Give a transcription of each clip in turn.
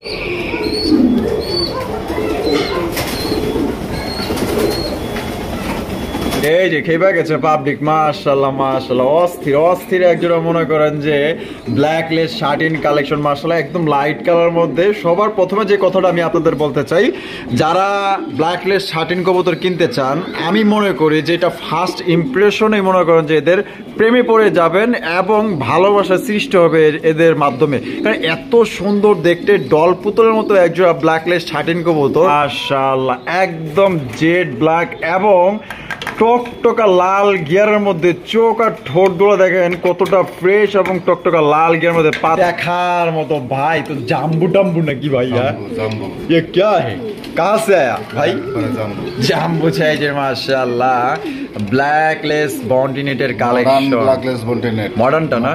এই যে খেবা গেছে পাবলিক, মাশাআল্লাহ মাশাআল্লাহ, অস্থির অস্থির একজোড়া মনে করেন যে ব্ল্যাক লেস শার্টিন কালেকশন, মাশাআল্লাহ একদম লাইট কালার মধ্যে। সবার প্রথমে যে কথাটা আমি আপনাদের বলতে চাই, যারা ব্ল্যাক লেস শার্টিন কবুতর কিনতে চান, আমি মনে করি যে এটা ফার্স্ট ইমপ্রেশনেই মনে করেন যে এদের প্রেমে পড়ে যাবেন এবং ভালোবাসা সৃষ্টি হবে এদের মাধ্যমে। কারণ এত সুন্দর দেখতে, ডল পুতুলের মতো একজোড়া ব্ল্যাক লেস শার্টিন কবুতর, মাশাআল্লাহ একদম জেড ব্ল্যাক এবং টকটকা লাল গিয়ারের মধ্যে চোখ আর ঠোঁট গুলো দেখেন কতটা ফ্রেশ এবং টকটকা লাল গিয়ারের মধ্যে পা দেখার মতো। ভাই তো জাম্বু টাম্বু নাকি ভাইয়া? ये क्या है, कहाँ से आया भाई? জাম্বু সাইজের মাশাআল্লাহ ব্ল্যাক লেস বন্টিনেটের কালেকশন, ব্ল্যাক লেস বন্টিনেট মডার্নটা না,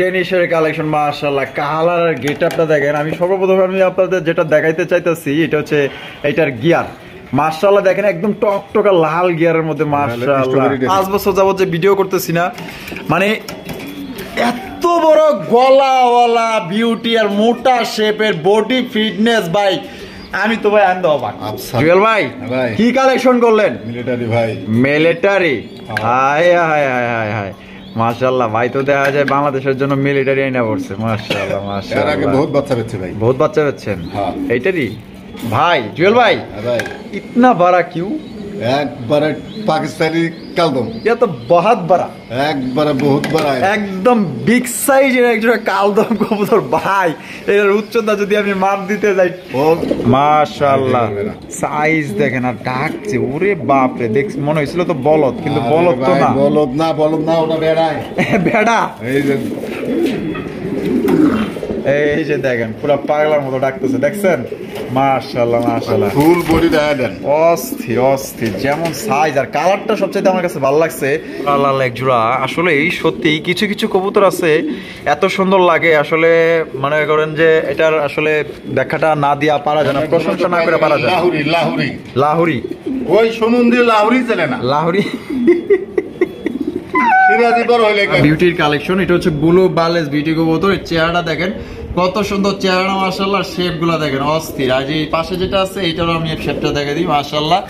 ডেনিশের কালেকশন মাশাআল্লাহ। কালার আর গেটআপটা দেখেন। আমি সর্বপ্রথম আমি আপনাদের যেটা দেখাইতে চাইতেছি এটা হচ্ছে এটার গিয়ার, মাশাআল্লাহ দেখেন একদম টকটকা লাল গিয়ারের মধ্যে মাশাআল্লাহ। 5 বছর যাবত যে ভিডিও করতেছি না, মানে এত বড় গলাওয়ালা বিউটি আর মোটা শেপের বডি ফিটনেস ভাই, আমি তো ভাই আনন্দ অবাক। জুয়েল ভাই কি কালেকশন করলেন? মিলিটারি ভাই, মিলিটারি, হায় হায় হায় হায় হায় মাশাআল্লাহ। ভাই তো দেখা যায় বাংলাদেশের জন্য মিলিটারি আইনা পড়ছে, মাশাআল্লাহ মাশাআল্লাহ। এর আগে বহুত বাচ্চা পেয়েছে ভাই, বহুত বাচ্চা পেয়েছেন। হ্যাঁ এইটারই ভাই জুয়েল ভাই, ভাই इतना बड़ा क्यों? একবারে পাকিস্তানি কালদম, ये तो बहुत बड़ा, একবারে বহুত বড়, একদম বিগ সাইজের একজোড়া কালদম কবুতর ভাই। এর উচ্চতা যদি আমি মাপ দিতে যাই, মাশাআল্লাহ সাইজ দেখেন আর ডাকছে, ওরে বাপ রে, দেখ মনে হয়েছিল তো বলদ, কিন্তু বলদ তো না, বলদ না, বলদ না, ওটা বেড়ায় বেড়া। এই যে এই যে দেখেন পুরো পাগলার মতো ডাকতেছে, দেখছেন? মাশাআল্লাহ মাশাআল্লাহ, ফুল বডি দেখা দেন, অস্থির অস্থির যেমন সাইজ আর কালারটা সবচেয়ে আমার কাছে ভালো লাগছে। লাল এক জোড়া, আসলে এই সত্যি কিছু কিছু কবুতর আছে এত সুন্দর লাগে, আসলে মনে করেন যে এটার আসলে দেখাটা না দিয়া পারা যায় না, প্রশংসা না করে পারা যায়। লাহুরি লাহুরি লাহুরি, ওই সমুদ্রে লাহুরি চলে না, লাহুরি সিরাজি বড় হইলে বিউটির কালেকশন। এটা হচ্ছে ব্লু বালেস বিউটি কবুতর। এর চেহারাটা দেখেন কত সুন্দর চেহারা, মাশাআল্লাহ শেপ গুলা দেখেন অস্থির। আর এই পাশে যেটা আছে এইটারও আমি শেপটা দেখে দিই, মাশাআল্লাহ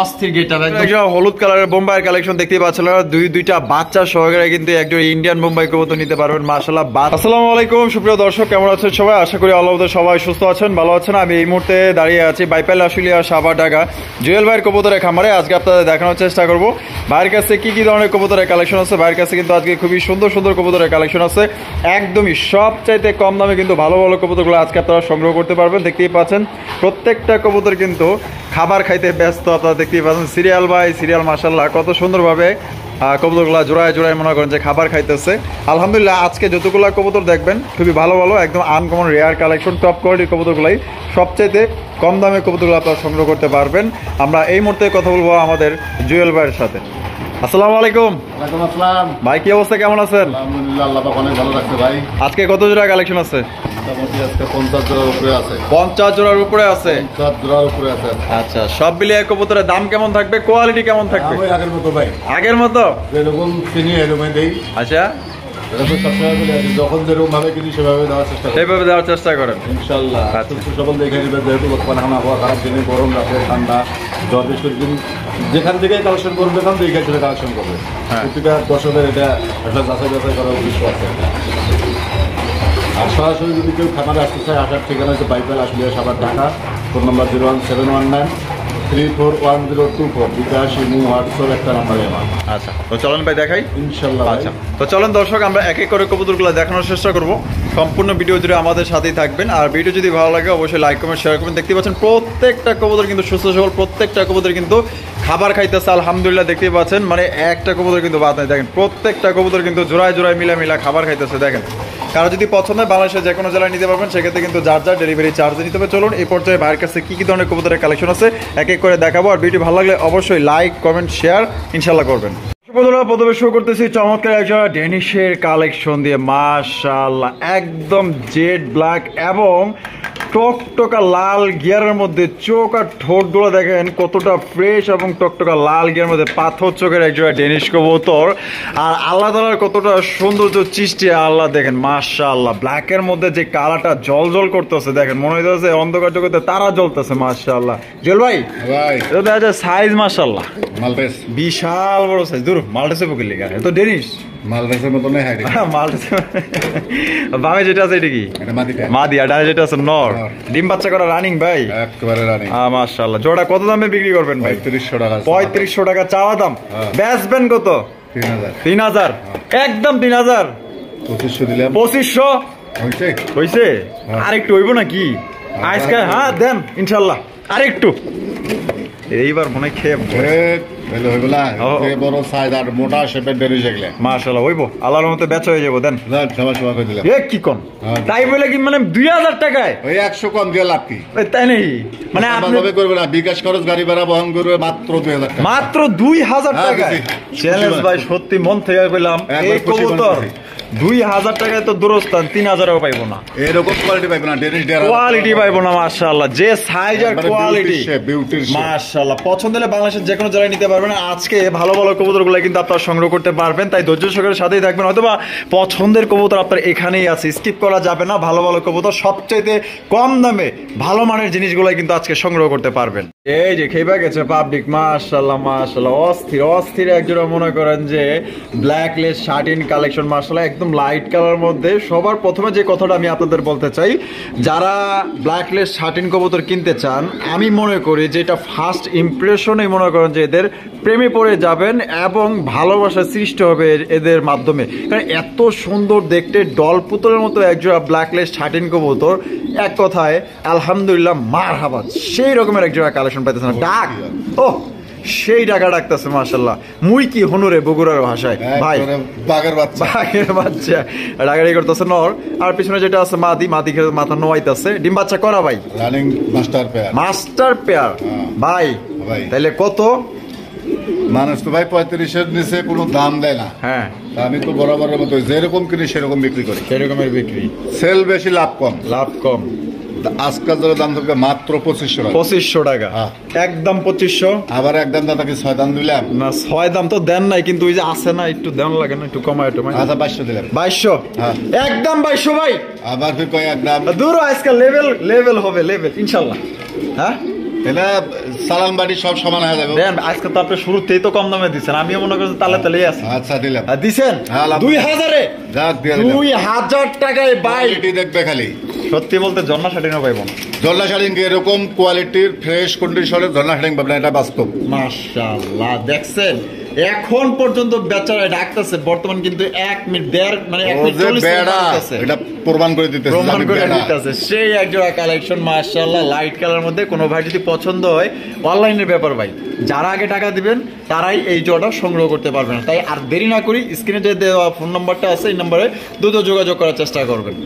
অস্থির গেটআপ। একদম হলুদ কালারের বোম্বাইয়ের কালেকশন দেখতে পাচ্ছেন, দুইটা বাচ্চা সহকারে কিন্তু একজন ইন্ডিয়ান বোম্বাই কবুতর নিতে পারবেন, মাশাআল্লাহ। আসসালামু আলাইকুম সুপ্রিয় দর্শক, কেমন আছেন সবাই? আশা করি আল্লাহ সবাই সুস্থ আছেন, ভালো আছেন। আমি এই মুহূর্তে দাঁড়িয়ে আছি বাইপাল আশুলিয়া সাভার ঢাকা জুয়েল ভাইয়ের কবুতরের খামারে। আজকে আপনাদের দেখানোর চেষ্টা করব ভাইয়ের কাছে কি কি ধরনের কবুতরের কালেকশন আছে। ভাইয়ের কাছে কিন্তু আজকে খুবই সুন্দর সুন্দর কবুতরের কালেকশন আছে, একদমই সবচাইতে কম দামে কিন্তু ভালো ভালো কবুতরগুলো আজকে আপনারা সংগ্রহ করতে পারবেন। দেখতেই পাচ্ছেন প্রত্যেকটা কবুতর কিন্তু খাবার খাইতে ব্যস্ত, আপনারা দেখতেই পাচ্ছেন। সিরিয়াল বাই সিরিয়াল মাশাআল্লাহ কত সুন্দরভাবে কবুতরগুলো জোড়ায় জোড়ায় মনে করেন যে খাবার খাইতেছে। আলহামদুলিল্লাহ আজকে যতগুলো কবুতর দেখবেন খুবই ভালো ভালো একদম আনকমন রেয়ার কালেকশন, টপ কোয়ালিটির কবুতরগুলাই সবচাইতে কম দামে কবুতরগুলো আপনারা সংগ্রহ করতে পারবেন। আমরা এই মুহূর্তে কথা বলবো আমাদের জুয়েল ভাইয়ের সাথে। আসসালামু আলাইকুম। ওয়ালাইকুম আসসালাম ভাই, কি অবস্থা, কেমন আছেন? আলহামদুলিল্লাহ, আল্লাহ পাক অনেক ভালো রাখছে ভাই। আজকে কত জোড়া কালেকশন আছে? মোটামুটি আজকে 50 জোড়ার উপরে আছে। 50 জোড়ার উপরে আছে। 50 জোড়ার উপরে আছে। আচ্ছা, সব মিলিয়ে কবুতরের দাম কেমন থাকবে, কোয়ালিটি কেমন থাকবে? আমি আগের মতো ভাই, আগের মতো যেরকম চিনি এরকমই দেই। আচ্ছা, যখন যেরকম ভাবে কিনি সেভাবে দেওয়ার চেষ্টা করি, সেইভাবে দেওয়ার চেষ্টা করেন ইনশাল্লাহ। সকল দেখে নেবে, যেহেতু বর্তমানে এখন আবহাওয়া খারাপ, দিনে গরম, রাতে ঠান্ডা, জ্বর বৃষ্টির দিন, যেখান থেকে কালেকশন করবে তখন দেখে সেটা কালেকশন করবে। প্রতিটা দর্শকের এটা আসলে যাচাই বাছাই করার উদ্দেশ্য আছে। আর সরাসরি যদি কেউ খামারে আসতে চায়, আসার ঠিকানা হচ্ছে বাইপাল আশুলিয়া সাভার ঢাকা, ফোন নম্বর 01719341024, বিকাশ ইমো হোয়াটসঅ্যাপ একটা নাম্বারে আমার। আচ্ছা, তো চলেন ভাই দেখাই ইনশাল্লাহ। আচ্ছা, তো চলেন দর্শক আমরা এক এক করে কবুতরগুলো দেখানোর চেষ্টা করব। সম্পূর্ণ ভিডিও জুড়ে আমাদের সাথেই থাকবেন। আর ভিডিও যদি ভালো লাগে অবশ্যই লাইক কমেন্ট শেয়ার করবেন। দেখতে পাচ্ছেন প্রত্যেকটা কবুতর কিন্তু সুস্থ সবল, প্রত্যেকটা কবুতর কিন্তু খাবার খাইতেছে আলহামদুলিল্লাহ। দেখতেই পাচ্ছেন মানে একটা কবুতর কিন্তু বাদ নাই, দেখেন প্রত্যেকটা কবুতর কিন্তু জোড়ায় জোড়ায় মিলা খাবার খাইতেছে। দেখেন কারো যদি পছন্দ হয় বাংলাদেশের যে কোনো জেলায় নিতে পারবেন, সেক্ষেত্রে কিন্তু যার যার ডেলিভারি চার্জ নিতে হবে। চলুন এই পর্যায়ে ভাইয়ের কাছে কি কি ধরনের কবুতরের কালেকশন আছে এক এক করে দেখাবো। আর ভিডিও ভালো লাগলে অবশ্যই লাইক কমেন্ট শেয়ার ইনশাল্লাহ করবেন। প্রথমে শুরু করতেছি চমৎকার একজন ডেনিশের কালেকশন দিয়ে, মাশাআল্লাহ একদম জেড ব্ল্যাক এবং টকটকা লাল গিয়ারের মধ্যে চোখ আর ঠোঁট গুলো দেখেন কতটা ফ্রেশ এবং টকটকা লাল গিয়ারের মধ্যে পাথর চোখের একজোড়া ডেনিশ কবুতর। আর আল্লাহ তাআলার কতটা সৌন্দর্য সৃষ্টি আল্লাহ দেখেন মাশাআল্লাহ। ব্ল্যাকের মধ্যে যে কালারটা জল জল করতেছে দেখেন, মনে হইতেছে অন্ধকার জগতে তারা জ্বলতেছে মাশাআল্লাহ। জেল ভাই এটা দেখা যায় সাইজ মাশাআল্লাহ মালটেস বিশাল বড় সাইজ। দূর মালটেসে বুকের লিগা এত ডেনিশ মালটেসের মতো নাই হাইট। মালটেস বামে যেটা আছে এটা কি? এটা মাদিটা। মাদি আর ডানে যেটা আছে নর। ডিম বাচ্চা করা রানিং ভাই একেবারে রানিং। মাশাআল্লাহ। জোড়া কত দামে বিক্রি করবেন ভাই? 3500 টাকা। 3500 টাকা চাওয়া দাম। বেচবেন কত? 3000। 3000 একদম 3000। 2500 দিলাম। 2500 হইছে? হইছে? আরেকটু হইব নাকি আজকে? হ্যাঁ দেন ইনশাআল্লাহ আরেকটু। এইবার মনে খেয়ে হইলো হইবলা যে বড় সাইজ আর মোটা শেপের ডেনিশ এগুলা মাশাআল্লাহ হইব। আল্লাহর মতে বেচা হয়ে যাবো। দেন সবার সবার করে দিলাম। এ কি কোন তাই বলে কি মানে 2000 টাকায়? ওই 100 কম দিয়ে লাভ কি? তাই নেই মানে আপনি করবে না, বিকাশ খরচ গাড়ি ভাড়া বহন করবে মাত্র 2000 টাকা। মাত্র 2000 টাকা চ্যালেঞ্জ ভাই, সত্যি মন থেকে কইলাম। এই কবুতর 2000 টাকায় তো দূরস্থান 3000ও পাইবো না, এরকম কোয়ালিটি পাইবো না, ডেনিশ কোয়ালিটি পাইবো না মাশাআল্লাহ। যে সাইজ আর কোয়ালিটি মাশাআল্লাহ। পছন্দ হলে বাংলাদেশের যে কোনো জায়গায় নিতে পারবেন। আজকে ভালো ভালো কবুতরগুলো কিন্তু আপনারা সংগ্রহ করতে পারবেন, তাই ধৈর্য সহকারে সাথেই থাকবেন। অথবা পছন্দের কবুতর আপনার এখানেই আছে, স্কিপ করা যাবে না। ভালো ভালো কবুতর সবচাইতে কম দামে ভালো মানের জিনিসগুলো কিন্তু আজকে সংগ্রহ করতে পারবেন। এই যে খেবা গেছে পাবলিক মাশাআল্লাহ মাশাআল্লাহ অস্থির অস্থির একজোড়া মনে করেন যে ব্ল্যাক লেস শার্টিন কালেকশন মাশাআল্লাহ একদম লাইট কালার মধ্যে। সবার প্রথমে যে কথাটা আমি আপনাদের বলতে চাই, যারা ব্ল্যাক লেস শার্টিন কবুতর কিনতে চান, আমি মনে করি যে এটা ফার্স্ট ইমপ্রেশনেই মনে করেন যে এদের প্রেমে পড়ে যাবেন এবং ভালোবাসা সৃষ্টি হবে এদের মাধ্যমে। কারণ এত সুন্দর দেখতে ডল পুতুলের মতো একজোড়া ব্ল্যাক লেস শার্টিন কবুতর, এক কথায় আলহামদুলিল্লাহ মারহাবা, সেই রকমের একজোড়া কালেকশন পাইতেছে না। ডাক ও সেই ডাকা ডাকতেছে মাশাআল্লাহ। মুই কি হনুরে বগুড়ার ভাষায় ভাই বাঘের বাচ্চা, বাঘের বাচ্চা ডাকাডাকি করতেছে নর। আর পিছনে যেটা আছে মাদি, মাদি খেয়ে মাথা নোয়াইতেছে। ডিম বাচ্চা করা ভাই, running master pair. Master pair ভাই। তাইলে কত? মানুষ তো ভাই 35-এর নিচে কোনো দাম দেয় না। হ্যাঁ আমি তো বরাবরের মতো যেরকম কিনি সেরকম বিক্রি করি, সেরকমের বিক্রি। সেল বেশি লাভ কম। লাভ কম। আজকাল ধরে দাম থাকবে মাত্র 2500 টাকা। 2500 টাকা একদম 2500। আবার একদম দাদাকে 6 দাম দিলাম না, 6 দাম তো দেন নাই, কিন্তু ওই যে আছে না একটু দেন লাগে না, একটু কমায় টমায়। আচ্ছা 2200 দিলাম। 2200 একদম 2200 ভাই। আবার ফির কয় একদম দূর আজকে লেভেল লেভেল হবে, লেভেল ইনশাআল্লাহ। হ্যাঁ এটা সালান বাড়ি সব সমান হয়ে যাবে। দেন আজকে তো আপনি শুরুতেই তো কম দামে দিচ্ছেন, আমিও মনে করি তালে তালেই আছে। আচ্ছা দিলাম। দিছেন 2000-এ? যাক দিয়ে দিলাম। 2000 টাকায় ভাই দেখবে খালি। সত্যি বলতে ঝর্ণা শাড়িও পাইব না। ঝর্ণা শাড়ি এরকম কোয়ালিটির ফ্রেশ কন্ডিশনের ঝর্ণা শাড়ি পাবেন, এটা বাস্তব। মাশাআল্লাহ দেখছেন এখন পর্যন্ত বেচারা ডাকতেছে, বর্তমান কিন্তু 1 মিনিট 1.5 মানে 1 মিনিট 40 সেকেন্ড আছে। এটা প্রমাণ করে দিতেছে, প্রমাণ করে দিতেছে। সেই একজোড়া কালেকশন মাশাআল্লাহ লাইট কালার মধ্যে। কোনো ভাই যদি পছন্দ হয়, অনলাইনের ব্যাপার ভাই, যারা আগে টাকা দিবেন তারাই এই জোড়াটা সংগ্রহ করতে পারবেন। তাই আর দেরি না করি, স্ক্রিনে যে দেওয়া ফোন নাম্বারটা আছে এই নম্বরে দ্রুত যোগাযোগ করার চেষ্টা করবেন।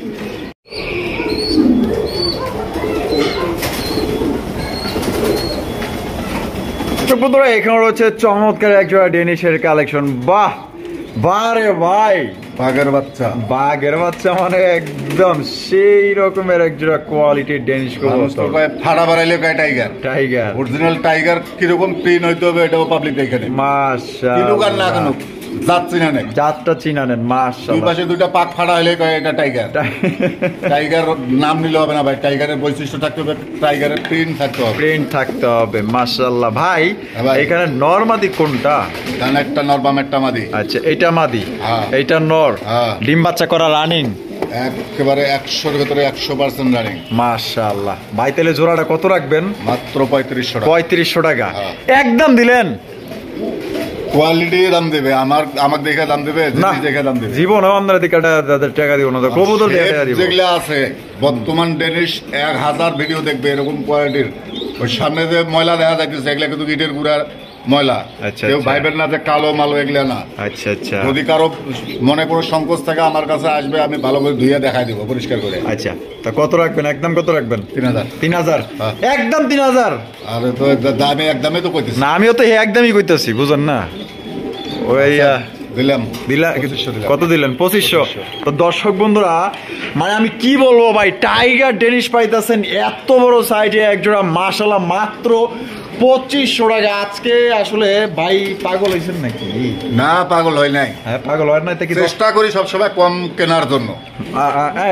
এখানে রয়েছে চমৎকার একজোড়া ডেনিশের কালেকশন। বাহ বারে ভাই, বাঘের বাচ্চা। বাঘের বাচ্চা মানে একদম সেই রকমের একজোড়া কোয়ালিটির ডেনিশ কবুতর। ফাড়া বাড়াইলে কয় টাইগার। টাইগার অরিজিনাল টাইগার কিরকম প্রিন্ট হইতে হবে এটাও পাবলিক দেখে নেন। মাশাআল্লাহ না কেন জাত চিনা নেন, জাতটা চিনা নেন। মাশাআল্লাহ দুই পাশে দুইটা পাক ফাড়া হইলে কয় এটা টাইগার। টাইগার নাম নিলে হবে না ভাই, টাইগারের বৈশিষ্ট্য থাকতে হবে, টাইগারের প্রিন্ট থাকতে হবে, প্রিন্ট থাকতে হবে। মাশাআল্লাহ ভাই এখানে নর মাদি কোনটা? ডান একটা নর বাম একটা মাদি। আচ্ছা এটা মাদি, এইটা নর। ডিম বাচ্চা করা রানিং একেবারে 100-এর ভিতরে 100% রানিং। মাশাআল্লাহ ভাই তাহলে জোড়াটা কত রাখবেন? মাত্র 3500 টাকা। 3500 টাকা একদম দিলেন। কোয়ালিটি দাম দেবে, আমার দেখে দাম দেবে, দেখে দাম দেবে। জীবনেও আমরা টাকা দিব না, কবুতর যেগুলো আছে বর্তমান ডেনিশ 1000 ভিডিও দেখবে এরকম কোয়ালিটির। ওই সামনে যে ময়লা দেখা যাইতেছে এগুলা কিন্তু ইটের গুঁড়ার ময়লা। কেউ ভাইবেন না যে কালো মালো এগুলা না। আচ্ছা আচ্ছা। যদি কারো মনে কোনো সংকোচ থাকে আমার কাছে আসবে, আমি ভালো করে ধুয়ে দেখাই দিব পরিষ্কার করে। আচ্ছা তা কত রাখবেন? একদম কত রাখবেন? 3000। 3000 একদম 3000। আরে তো দামে একদমই তো কইতেছি না, আমিও তো একদমই কইতেছি, বুঝেন না? ওই দিলাম দিলা 2500 দিলাম। কত দিলেন? 2500। তো দর্শক বন্ধুরা, মানে আমি কি বলবো ভাই, টাইগার ডেনিশ পাইতেছেন এত বড় সাইজে এক জোড়া, মাশাআল্লাহ মাত্র 2500 টাকা। আজকে আসলে ভাই পাগল হয়েছেন নাকি? না, পাগল হয় নাই। হ্যাঁ পাগল হয় না, কি চেষ্টা করি সবসময় কম কেনার জন্য।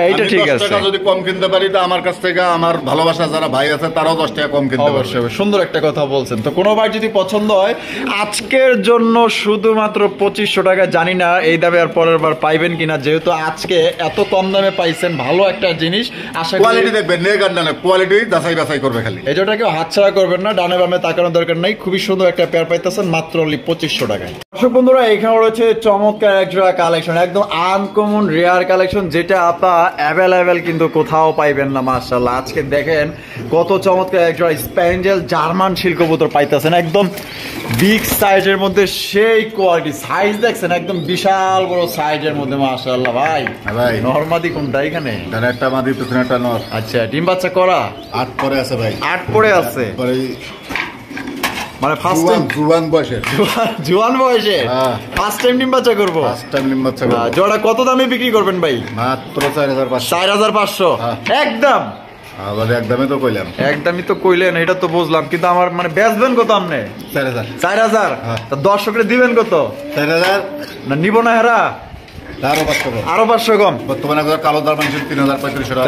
এইটা আমি ঠিক 10 আছে। টাকা যদি কম কিনতে পারি, তো আমার কাছ থেকে আমার ভালোবাসা যারা ভাই আছে তারাও 10 টাকা কম কিনতে পারবে। অবশ্যই সুন্দর একটা কথা বলছেন। তো কোনো ভাই যদি পছন্দ হয় আজকের জন্য শুধুমাত্র 2500 টাকা, জানি না এই দামে আর পরের বার পাইবেন কিনা, যেহেতু আজকে এত কম দামে পাইছেন ভালো একটা জিনিস। আশা করি কোয়ালিটি দেখবেন, নেগার না, কোয়ালিটি যাচাই বাছাই করবে খালি। এই জোটাকে হাতছাড়া করবেন না, ডানে বামে তাকানোর দরকার নাই। খুবই সুন্দর একটা পেয়ার পাইতেছেন মাত্র অনলি 2500 টাকায়। দর্শক বন্ধুরা, এখানে রয়েছে চমৎকার এক জোড়া কালেকশন, একদম আনকমন রেয়ার কালেকশন, যেটা আপনারা অ্যাভেলেবেল কিন্তু কোথাও পাইবেন না। মাশাআল্লাহ, আজকে দেখেন কত চমৎকার এক জোড়া স্প্যাঞ্জেল জার্মান শিল কবুতর পাইতেছেন, একদম বিগ সাইজের মধ্যে সেই কোয়ালিটি। সাইজ দেখছেন একদম বিশাল বড় সাইজের মধ্যে। মাশাআল্লাহ ভাই, ভাই নরমাদি কোনটা এখানে? একটা মাদি, পিছনে একটা নর। আচ্ছা, ডিম বাচ্চা করা? 8 পরে আছে ভাই। 8 পরে আছে, পরে মানে ফার্স্ট টাইম জুয়ান বয়সে, জোয়ান বয়সে ফার্স্ট টাইম ডিম বাচ্চা করবো। ফার্স্ট টাইম ডিম বাচ্চা করব। জোড়া কত দামে বিক্রি করবেন ভাই? মাত্র 4500। 4500 একদম? আবার একদমই তো কইলাম। একদমই তো কইলেন, এটা তো বুঝলাম, কিন্তু আমার মানে বেচবেন কত আপনি? 4000। 4000? তা দর্শকরে দিবেন কত? 4000 না নিব না হেরা? আরো 500 কম। আরো 500 কম? বর্তমানে কালো দার মানুষের 3500 টাকা।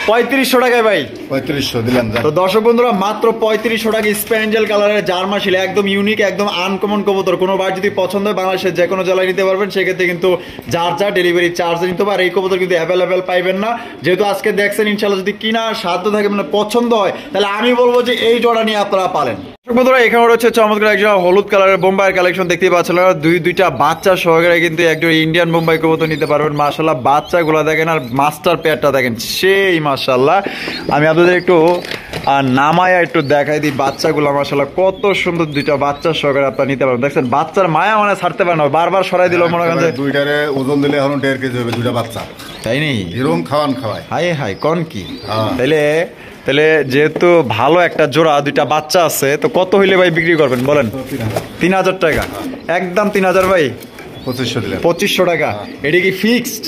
3500 টাকায় ভাই? 3500 দিলাম। তো দর্শক বন্ধুরা, মাত্র 3500 টাকা স্প্যাঞ্জেল কালারের জার্মান শিল, একদম ইউনিক, একদম আনকমন কবুতর। কোনো বার যদি পছন্দ হয় বাংলাদেশের যে কোনো জেলায় নিতে পারবেন, সেক্ষেত্রে কিন্তু যার যা ডেলিভারি চার্জ নিতে পারে। এই কবুতর কিন্তু অ্যাভেলেবেল পাইবেন না, যেহেতু আজকে দেখছেন। ইনশাল্লাহ যদি কিনা সাধ্য থাকে, মানে পছন্দ হয়, তাহলে আমি বলবো যে এই জোড়া নিয়ে আপনারা পালেন। বন্ধুরা, এখানে রয়েছে চমৎকার একজন হলুদ কালারের বোম্বাইয়ের কালেকশন, দেখতেই পাচ্ছেন। দুইটা বাচ্চা সহকারে কিন্তু একজন ইন্ডিয়ান বোম্বাই কবুতর নিতে পারবেন। মাশাআল্লাহ, বাচ্চাগুলো দেখেন আর মাস্টার পেয়ারটা দেখেন, সেই মাশাআল্লাহ। আমি আপনাদের একটু নামায়া একটু দেখাই দিই বাচ্চাগুলো। মাশাআল্লাহ, কত সুন্দর দুইটা বাচ্চা সহকারে আপনারা নিতে পারবেন। দেখছেন বাচ্চার মায়া মানে ছাড়তে পারে না, বারবার সরাই দিল মনে করেন। দুইটারে ওজন দিলে এখন 1.5 কেজি হবে দুইটা বাচ্চা, তাই নেই? এরকম খাওয়ায়। হাই হাই কোন কি? তাহলে যেহেতু ভালো একটা জোড়া, দুইটা বাচ্চা আছে, তো কত হইলে ভাই বিক্রি করবেন বলেন? 3000 টাকা একদম? 3000 ভাই? 2500 দিলাম। 2500 টাকা? এটা কি ফিক্সড?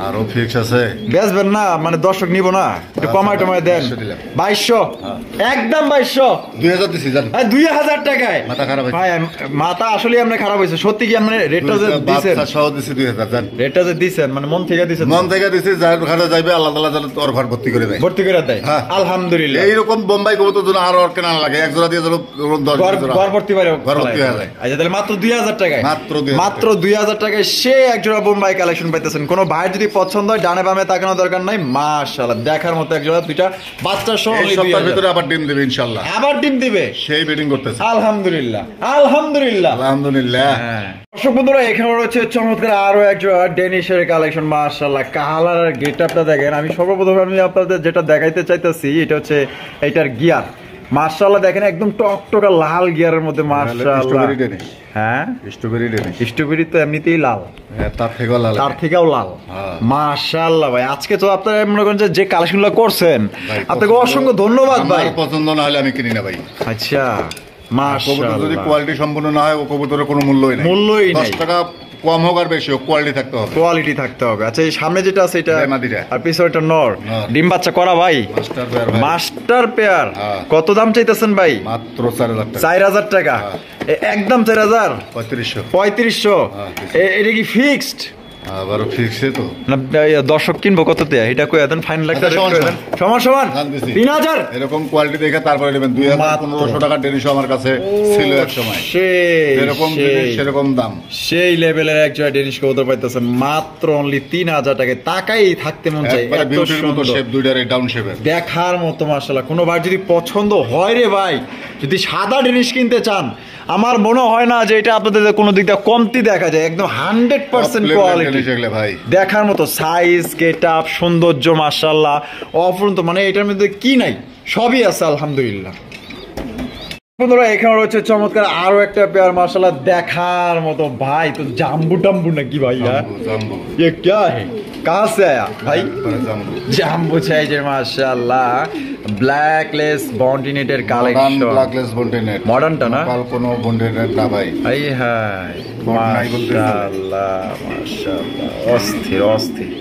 আরো ফিক্স আছে। বেচবেন না মানে দর্শক নিব না? একটু কমায় টমায় দেন। 2200 একদম? 2200? 2000 দিছি জান। 2000 টাকায়? মাথা খারাপ হইছে ভাই, মাথা আসলে আপনার খারাপ হয়েছে। সত্যি কি আপনি রেটটা যে দিবেন? বাচ্চা সহ দিছি 2000 জান। রেটটা যে দিবেন মানে মন থেকে দিবেন? মন থেকে দিছি, যার ঘরে যাইবে আল্লাহ তাআলা যেন ওর ঘর ভর্তি করে দেয়। ভর্তি করে দেয়, আলহামদুলিল্লাহ। এইরকম বোম্বাই কবুতর জন্য আর কেনা লাগে, এক জোড়া দিয়ে 10 জোড়া ঘর ভর্তি পারে। ঘর ভর্তি হয়ে যায়। আচ্ছা, তাহলে মাত্র 2000 টাকায়? মাত্র 2000 টাকায় সে এক জোড়া বোম্বাই কালেকশন পাইতেছেন। কোনো ভাই যদি পছন্দ হয় ডানে বামে তাকানোর দরকার নাই। মাশাআল্লাহ, দেখার মতো এক জোড়া, দুইটা বাচ্চা সহ। এই সপ্তাহের ভিতরে আবার ডিম দিবে ইনশাআল্লাহ। আবার ডিম দিবে? সেই ব্রিডিং করতেছে। আলহামদুলিল্লাহ, আলহামদুলিল্লাহ, আলহামদুলিল্লাহ। দর্শক বন্ধুরা, এখানে রয়েছে চমৎকার আরো এক জোড়া ডেনিশের কালেকশন। মাশাআল্লাহ, কালার আর গেটআপটা দেখেন। আমি সর্বপ্রথম আমি আপনাদের যেটা দেখাইতে চাইতেছি, এটা হচ্ছে এইটার গিয়ার। মাশাআল্লাহ, দেখেন একদম টকটকা লাল গিয়ারের মধ্যে। মাশাআল্লাহ, হ্যাঁ স্ট্রবেরি তো এমনিতেই লাল, তার থেকেও লাল। মাশাআল্লাহ ভাই, আজকে তো আপনারা মনে করেন যে কালেকশনগুলো করছেন, আপনাকে অসংখ্য ধন্যবাদ ভাই। পছন্দ না হলে আমি কিনি না ভাই। আচ্ছা, মাশাআল্লাহ, যদি কোয়ালিটি সম্পূর্ণ না হয় ও কবুতরের কোনো মূল্যই নেই। 10 টাকা কম হোক আর বেশি হোক, কোয়ালিটি থাকতে হবে। কোয়ালিটি থাকতে হবে। আচ্ছা, এই সামনে যেটা আছে এটা আর পিছনে এটা নর, ডিম বাচ্চা করা ভাই, মাস্টার পেয়ার। কত দাম চাইতেছেন ভাই? মাত্র 4000 টাকা। 4000 টাকা একদম? 4000? 3500। এটা কি ফিক্সড? আবারও ফিক্সে তো না, দর্শক কিনবো কততে এটা কই দেন? ফাইনাল একটা সমান সমান 3000 এরকম কোয়ালিটি দেখে তারপরে নেবেন। 2500 টাকা ডেনিশ আমার কাছে ছিল এক সময়, এরকম জিনিস সেরকম দাম। সেই লেভেলের এক জোড়া ডেনিশ কবুতর পাইতেছেন মাত্র অনলি 3000 টাকায়। তাকাই থাকতে মন চাই, এত সুন্দর শেপ, দুইটার ডাউন শেপের, দেখার মতো। মাশাআল্লাহ, কোনো ভাই যদি পছন্দ হয় রে ভাই, যদি সাদা ডেনিশ কিনতে চান, আমার মনে হয় না যে এটা আপনাদের কোনো দিক দিয়ে কমতি দেখা যায়। একদম 100% কোয়ালিটি ভাই, দেখার মতো সাইজ, গেটআপ, সৌন্দর্য। মাশাআল্লাহ, অফুরন্ত, মানে এটার মধ্যে কি নাই, সবই আছে আলহামদুলিল্লাহ। বন্ধুরা, এখানে রয়েছে চমৎকার আরো একটা পেয়ার। মাশাআল্লাহ, দেখার মতো ভাই। তো জাম্বু টাম্বু নাকি ভাই? জাম্বু। ये क्या है? कहाँ से आया भाई? জাম্বো সাইজের মাশাআল্লাহ ব্ল্যাকলেস বন্টিনেটের কালেকশন। ব্ল্যাকলেস বন্টিনেট মডার্নটা না? কাল কোনো বন্টিনেট না ভাই। হাই হাই মাশাআল্লাহ মাশাআল্লাহ, অস্থির অস্থির।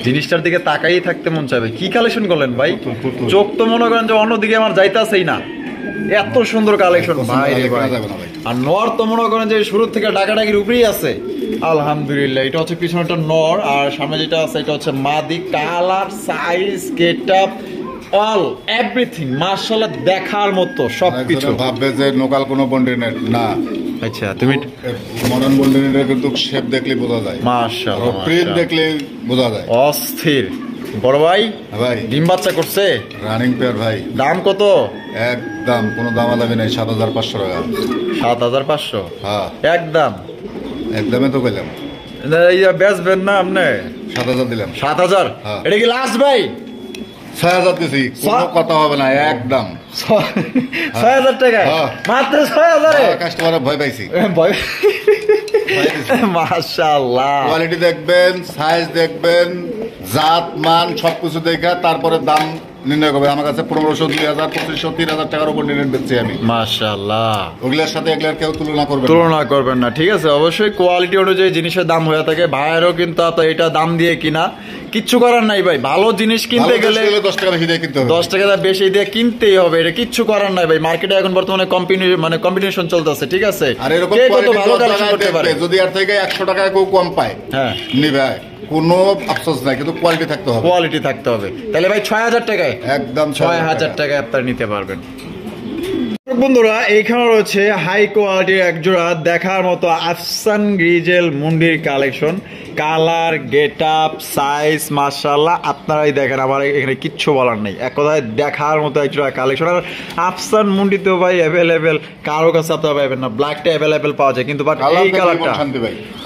জিনিসটার দিকে তাকাই থাকতে মন চাইবে। কি কালেকশন করলেন ভাই? চোখ তো মনে করেন যে অন্যদিকে আমার যাইতাছেই না, এত সুন্দর কালেকশন ভাই রে ভাই। আর নর তো মনে করেন যে শুরু থেকে ডাকাডাকির উপরেই আছে আলহামদুলিল্লাহ। এটা হচ্ছে পিছনেটা নর, আর সামনে যেটা আছে এটা হচ্ছে মাদি। Colour, size, getup, all everything মাশাআল্লাহ দেখার মতো সবকিছু। ভাববে যে লোকাল কোনো বন্টিনেট না। আচ্ছা, তুমি মডার্ন বন্টিনেটের কিন্তু শেপ দেখলে বোঝা যায়, মাশাআল্লাহ প্রিন্ট দেখলে বোঝা যায়। অস্থির। বড় ভাই ভাই ডিম বাচ্চা করছে? রানিং পেয়ার ভাই। দাম কত? একদম কোনো দামাদামি নাই, 7500 টাকা। 7500? হ্যাঁ একদম একদমই তো পেলাম। বেচবেন না আপনি? 7000 দিলাম। 7000? হ্যাঁ। এটা কি লাস্ট ভাই? 6000 দিছি, কোনো কথা হবে না, একদম 6000 টাকায়? হ্যাঁ। মাত্র 6000 এ? কাস্টমার ভয় পাইছি। ভয় মাশাআল্লাহ। কোয়ালিটি দেখবেন, সাইজ দেখবেন, জাত মান সবকিছু দেখা তারপরে দাম নির্ণয় করবে। আমার কাছে 1500, 2000, 2500, 3000 টাকার উপর নির্ণয় বেচছি আমি। মাশাআল্লাহ। ওগুলোর সাথে এগুলোর কেউ তুলনা করবে না। তুলনা করবেন না, ঠিক আছে। অবশ্যই কোয়ালিটি অনুযায়ী জিনিসের দাম হয়ে থাকে। ভাইয়েরও কিন্তু আপনার এটা দাম দিয়ে কিনা, কিচ্ছু করার নাই ভাই। ভালো জিনিস কিনতে গেলে 10 টাকা বেশি দিয়ে কিনতে হবে, 10 টাকা বেশি দিয়ে কিনতেই হবে, এটা কিচ্ছু করার নাই ভাই। মার্কেটে এখন বর্তমানে কম্পিটিশন চলতেছে, ঠিক আছে। আর এরকম কে কত কোয়ালিটি ভালো কালেকশন করতে পারে। যদি আর থেকে 100 টাকা কেউ কম পায়, হ্যাঁ নিবে, কোনো আফসোস নাই, কিন্তু কোয়ালিটি থাকতে হবে। কোয়ালিটি থাকতে হবে। তাহলে ভাই 6000 টাকায় একদম 6000 টাকায় আপনারা নিতে পারবেন। বন্ধুরা এইখানে রয়েছে হাই কোয়ালিটির একজোড়া দেখার মতো আফসান গ্রিজেল মুন্ডির কালেকশন। কালার, গেটআপ, সাইজ মাশাআল্লাহ আপনারাই দেখেন, আমার এখানে কিচ্ছু বলার নেই। এক কথায় দেখার মতো একজোড়া কালেকশন। আর আফসান মুন্ডিতেও ভাই অ্যাভেলেবেল, কারো কাছে আপনারা পাবেন না। ব্ল্যাকটা অ্যাভেলেবেল পাওয়া যায়, কিন্তু বাট এই কালারটা,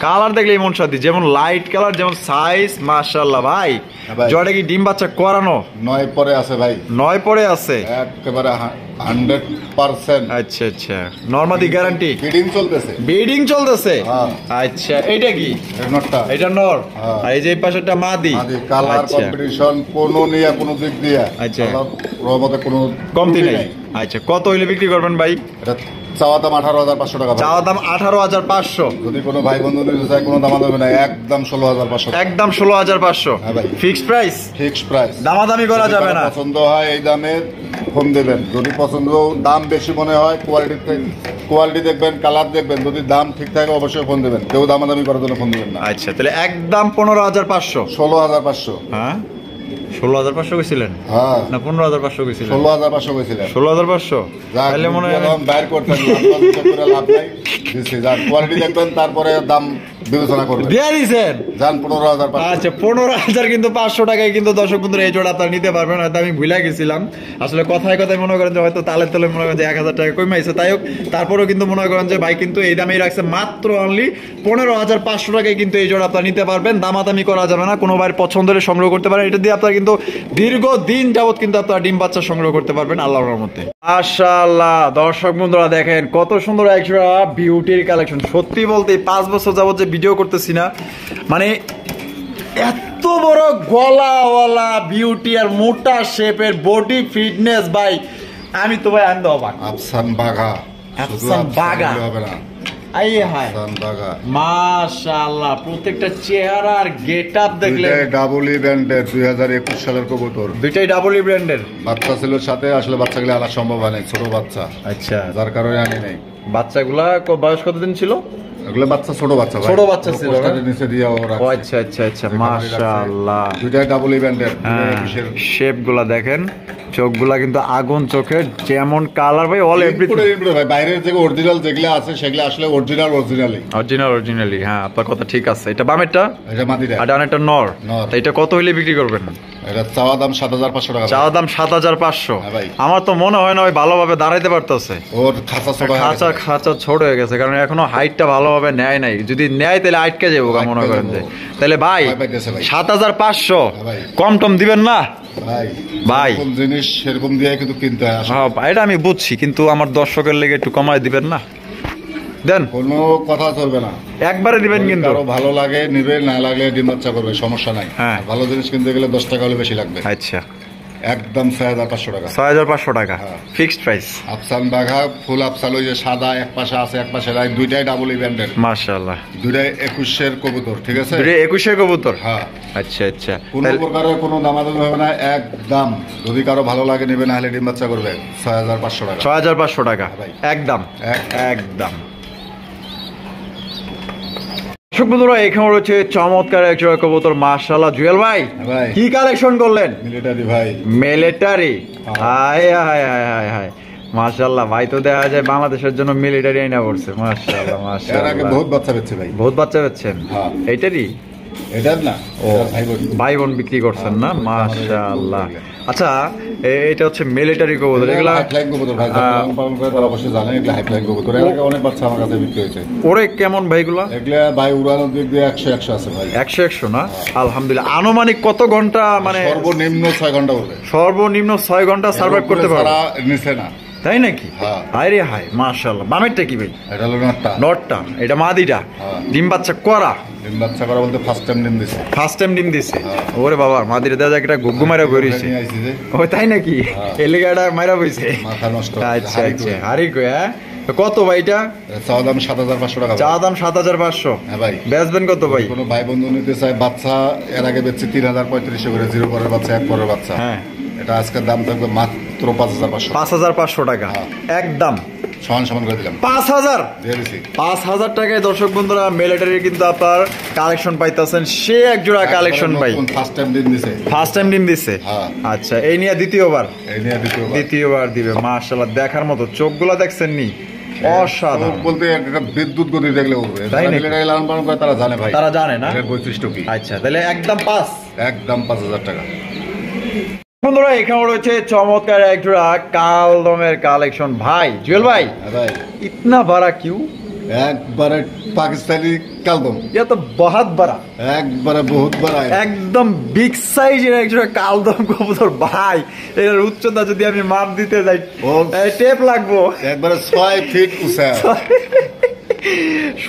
কালার দেখলে মন শান্তি। যেমন লাইট কালার, যেমন সাইজ মাশাআল্লাহ। ভাই জোড়াটা কি ডিম বাচ্চা করানো? 9 পরে আছে ভাই। 9 পরে আছে একেবারে 100%। আচ্ছা আচ্ছা, নরমালি গ্যারান্টি? ব্রিডিং চলতেছে। ব্রিডিং চলতেছে? হ্যাঁ। আচ্ছা, এটা কি? নটটা। এটা নর। হ্যাঁ। আর এই যে পাশেরটা মাদি। মাদি। কালার, কম্পিটিশন কোনো নিয়ে কোনো দিক দিয়ে আচ্ছা রহমতে কোনো কমতি নেই। আচ্ছা, কত হইলে বিক্রি করবেন ভাই? এটা চাওয়া দাম 18500 টাকা। চাওয়া দাম 18500। যদি কোনো ভাই বন্ধু নিতে চায় কোনো দাম দেবে না, একদম 16500। একদম 16500। হ্যাঁ ভাই, ফিক্সড প্রাইস? ফিক্সড প্রাইস, দামাদামি করা যাবে না। পছন্দ হয় এই দামে ফোন দেবেন। যদি পছন্দ দাম বেশি মনে হয়, কোয়ালিটি দেখবেন, কালার দেখবেন, যদি দাম ঠিক থাকে অবশ্যই ফোন দেবেন। কেউ দামাদামি করার জন্য ফোন দেবেন না। আচ্ছা, তাহলে একদম 15500। 16500। হ্যাঁ 16500 কইছিলেন? হ্যাঁ না 15500 কইছিলেন? 16500 কইছিলেন। 16500 তাহলে মনে হয় বাইর করতে লাভ নাই। দিছি যান, কোয়ালিটি দেখবেন তারপরে দাম বিবেচনা করবেন। দিয়ে দিয়েছেন? জান 15500। আচ্ছা 15000 কিন্তু 500 টাকায় কিন্তু দর্শক বন্ধুরা এই জোড়া আপনারা নিতে পারবেন। হয়তো আমি ভুলে গেছিলাম, আসলে কথায় কথায় মনে করেন যে হয়তো তালে তালে মনে করেন যে 1000 টাকা কমাইছে। তাই হোক, তারপরেও কিন্তু মনে করেন যে ভাই কিন্তু এই দামেই রাখছে মাত্র অনলি 15500 টাকায় কিন্তু এই জোড়া আপনারা নিতে পারবেন। দামাদামি করা যাবে না, কোনো ভাইয়ের পছন্দের সংগ্রহ করতে পারেন। এটা দিয়ে আপনারা কিন্তু দীর্ঘদিন যাবত কিন্তু আপনারা ডিম বাচ্চা সংগ্রহ করতে পারবেন আল্লাহর রহমতে। মাশাআল্লাহ দর্শক বন্ধুরা দেখেন কত সুন্দর একজোড়া বিউটির কালেকশন। সত্যি বলতে 5 বছর যাবত যে ভিডিও করতেছি না, মানে এত বড় গলাওয়ালা বিউটি আর মোটা শেপের বডি ফিটনেস ভাই, আমি তো ভাই আনন্দ অবাক। আফসান বাঘা, আফসান বাঘা হবে না, আই হাই মাশাআল্লাহ। প্রত্যেকটা চেহারা আর গেটআপ দেখলে ডাবলি ব্র্যান্ডের 2021 সালের কবুতর। দুইটাই ডাবলি ব্র্যান্ডের। বাচ্চা ছিল সাথে, আসলে বাচ্চাগুলো আনা সম্ভব হয় না, ছোট বাচ্চা। আচ্ছা, যার কারণে আনি নাই। বাচ্চাগুলা বয়স কতদিন ছিল? এগুলো বাচ্চা, ছোট বাচ্চা, ছোট বাচ্চা ছিল নিচে দিয়ে ওরা। ও আচ্ছা আচ্ছা আচ্ছা, মাশাআল্লাহ। দুইটাই ডাবলি ব্র্যান্ডের। শেপ গুলা দেখেন, চোখগুলা কিন্তু আগুন চোখের, যেমন কালার ভাই অল এভরিথিং ভাই। বাইরের যে অরিজিনাল যেগুলো আছে সেগুলো আসলে অরিজিনালি। হ্যাঁ আপনার কথা ঠিক আছে। এটা বামেরটা, এটা মাদিটা, আর ডানেরটা নর। এটা কত হইলে বিক্রি করবেন? এটা চাওয়া দাম 7500 টাকা। চাওয়া দাম 7500। আমার তো মনে হয় না ওই ভালোভাবে দাঁড়াইতে পারতেছে। ওর খাঁচা ছোট, খাঁচা ছোট হয়ে গেছে, কারণ এখনো হাইটটা ভালোভাবে নেয় নাই। যদি নেয় তাহলে আটকে যাবো মনে করেন যে। তাহলে ভাই 7500 কম টম দিবেন না ভাই? জিনিস সেরকম দিয়ে কিন্তু কিনতে হয়। হ্যাঁ এটা আমি বুঝছি, কিন্তু আমার দর্শকের লেগে একটু কমায় দিবেন না? দেন, কোনো কথা চলবে না, একবারে দিবেন কিন্তু। কারো ভালো লাগে নিবে, না লাগলে ডিম বাচ্চা করবে, সমস্যা নাই। হ্যাঁ। ভালো জিনিস কিনতে গেলে 10 টাকা হলে বেশি লাগবে। আচ্ছা, একদম 6500 টাকা। 6500 টাকা হ্যাঁ। Fixed price. আফসান বাঘা ফুল আফসাল, ওই যে সাদা এক পাশে আছে এক পাশে নাই, দুইটাই ডাবল ইভেন্টের, মাশাআল্লাহ। দুইটাই 21 কবুতর, ঠিক আছে? 21 কবুতর। হ্যাঁ। আচ্ছা আচ্ছা, কোনো প্রকারের কোনো দামাদামি হবে না, একদম। যদি কারো ভালো লাগে নেবে, না হলে ডিম বাচ্চা করবে। 6500 টাকা। 6500 টাকা ভাই। একদম এক- একদম। দর্শক বন্ধুরা, এখানে রয়েছে চমৎকার এক জোড়া কবুতর, মাশাআল্লাহ। জুয়েল ভাই ভাই। কি কালেকশন করলেন? মিলিটারি ভাই। মিলিটারি, হায় হায় হায় হায় হায়, মাশাআল্লাহ। ভাই তো দেখা যায় বাংলাদেশের জন্য মিলিটারি আইনা পড়ছে, মাশাআল্লাহ এর আগে মাশাআল্লাহ। বহুত বাচ্চা পেয়েছে ভাই। বহুত বাচ্চা পাচ্ছেন? হ্যাঁ। এইটারই এটার না, ও এটার ভাই বোন। ভাই বোন বিক্রি করছেন না? হ্যাঁ, মাশাআল্লাহ। আমাদের আচ্ছা, এটা হচ্ছে মিলিটারি কবুতর, এগুলা হাইফ্লাইং কবুতর ভাই, যারা লালন পালন করে তারা অবশ্যই জানেন এগুলা হাইফ্লাইং কবুতর। এর আগে অনেক বাচ্চা আমার কাছে বিক্রি হয়েছে। ওরে কেমন ভাইগুলা? এগুলা ভাই উড়ানোর দিক দিয়ে 100 আছে ভাই। 100 না? আলহামদুলিল্লাহ। আনুমানিক কত ঘন্টা, মানে সর্বনিম্ন 6 ঘন্টা উঠবে, সর্বনিম্ন 6 ঘন্টা সার্ভাইভ করতে পারবে? তারা নিচে না। তাই নাকি? হ্যাঁ। হায় রে হায়, মাশাআল্লাহ। বামেরটা কি ভাই? এটা হলো নটটা। নটটা, এটা মাদিটা। হ্যাঁ। ডিম বাচ্চা করা? ডিম বাচ্চা করা বলতে ফার্স্ট টাইম ডিম দিছে। ফার্স্ট টাইম ডিম দিছে? হ্যাঁ। ওরে বাবা, মাদিটা দেখা যায় একটা গুগ্গু মারা বেরিয়েছে। নিয়ে আইছি যে, ও তাই নাকি? হ্যাঁ। এলিগাটা মারা হইছে? মাথা নষ্ট। আচ্ছা আচ্ছা, হারি কই? হ্যাঁ, তো কত ভাই এটা? চাওয়া দাম 7500 টাকা। চা দাম 7500। হ্যাঁ ভাই। বেচবেন কত ভাই? কোনো ভাই বন্ধু নিতে চায় বাচ্চা, এর আগে বেচছি 3500 করে, জিরো পরের বাচ্চা, এক পরের বাচ্চা। হ্যাঁ। এটা আজকের দাম থাকবে মাত্র 5500। 5500 টাকা হ্যাঁ। একদম। সমান সমান করে দিলাম। 5000 দিয়ে দিছি। 5000 টাকায় দর্শক বন্ধুরা মিলিটারি কিন্তু আপনার কালেকশন পাইতেছেন। সে এক জোড়া কালেকশন ভাই, ফার্স্ট টাইম ডিম দিছে। ফার্স্ট টাইম ডিম দিছে? হ্যাঁ। আচ্ছা, এই নিয়ে দ্বিতীয়বার? এই নিয়ে দ্বিতীয়বার। দ্বিতীয়বার দিবে, মাশাআল্লাহ। দেখার মতো, চোখগুলো দেখছেন নি? অসাধারণ। চোখ বলতে একটা বিদ্যুৎ গতি দেখলে উঠবে। তাই যারা নাকি? মিলিটারি লালন পালন করে তারা জানে ভাই। তারা জানে না? এর বৈশিষ্ট্য কি। আচ্ছা, তাহলে একদম 5। একদম 5000 টাকা। বন্ধুরা, এখানে রয়েছে চমৎকার এক জোড়া কালদমের কালেকশন। ভাই জুয়েল ভাই, হ্যাঁ ভাই। ইতনা বড়া কিউ? একবারে পাকিস্তানি কালদম, ये तो बहुत बड़ा, একবারে বহুত বড়। একদম বিগ সাইজের এক জোড়া কালদম কবুতর ভাই। এর উচ্চতা যদি আমি মাপ দিতে যাই, ও। টেপ লাগবো। একবারে 6 ফিট উঁচা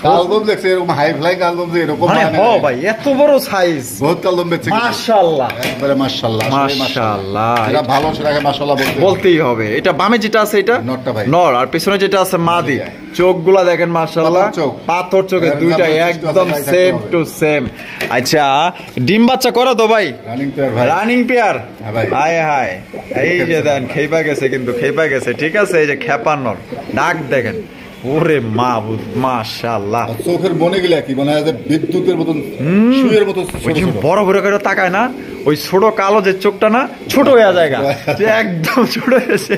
কালদম দেখছে, এরকম হাই ফ্লাই কালদম যে এরকম মানে মানে হ নাই। ভাই, এত বড় সাইজ, বহুত কালদম বেচছে কিন্তু। মাশাআল্লাহ একবারে মাশাআল্লাহ, আসলে মাশাআল্লাহ। এটা ভালো, সেটাকে মাশাআল্লাহ বলতেই হবে। এটা বামে যেটা আছে এটা নটটা ভাই। নর, আর পেছনে যেটা আছে মাদি। চোখগুলা দেখেন মাশাআল্লাহ, পাথর চোখ। পাথর চোখে এর দুইটা যা বৈশিষ্ট্য একদম আছে তাই সেম থাকতে টু সেম। আচ্ছা, ডিম বাচ্চা করো তো ভাই? রানিং পেয়ার ভাই। Running pair? হ্যাঁ ভাই। হায় হায়, এই যে দেন খেপা গেছে, কিন্তু খেপা গেছে, ঠিক আছে। এই যে খেপানোর ডাক দেখেন, ওরে মাহবুব, মাশাআল্লাহ। আর চোখের মনে গেলে কি মনে হয় যে বিদ্যুতের মতন, সুইয়ের মতো ছোট ওই যে ছোট। বড় বড় করে তাকায় না, ওই ছোট কালো যে চোখটা না, ছোট হয়ে যায় গা, যে একদম ছোট হয়েছে।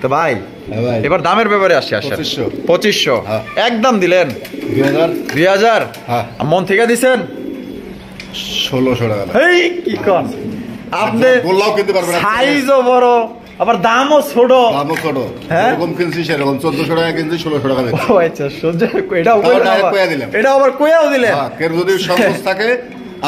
তো ভাই, হ্যাঁ ভাই। এবার দামের ব্যাপারে আসি। 2500 হ্যাঁ। একদম দিলেন? 2000 আর মন থেকে দিছেন? 1600 টাকা। এই কি কন আপনি? বললাও কিনতে পারবে না। সাইজও বড়, আবার দামও ছোট। দামও ছোট। হ্যাঁ? এরকম কিনছি সেরকম 1400 টাকা কিনছি, 1600 টাকা বেচছি। ও আচ্ছা, সহ্য। এটা তাও direct কইয়া দিলাম। এটা আবার কইয়াও দিলেন? হ্যাঁ, কেউ যদি সংকোচ থাকে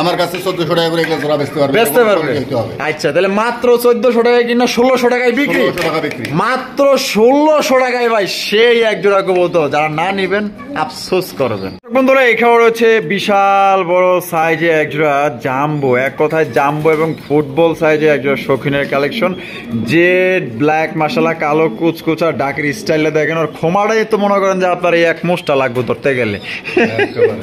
আমার কাছে 1400 টাকা করে এগুলো জোড়া বেচতে পারবে। বেচতে এরকম পারবে? করে কিনতে হবে। আচ্ছা, তাহলে মাত্র 1400 টাকায় কিনা 1600 টাকায় বিক্রি? 1600 টাকা বিক্রি। মাত্র 1600 টাকায় ভাই, সেই এক জোড়া কবুতর। যারা না নিবেন আফসোস করবেন। বন্ধুরা, এখানে রয়েছে বিশাল বড় সাইজে এক জোড়া জাম্বো, এক কথায় জাম্বো এবং ফুটবল সাইজে এক জোড়া শৌখিনের কালেকশন। জেড ব্ল্যাক, মাশাআল্লাহ, কালো কুচকুচা ডাকের স্টাইলে দেখেন। ওর খোমাটাই তো মনে করেন যে আপনার এই এক মোষটা লাগবে ধরতে গেলে। একেবারে।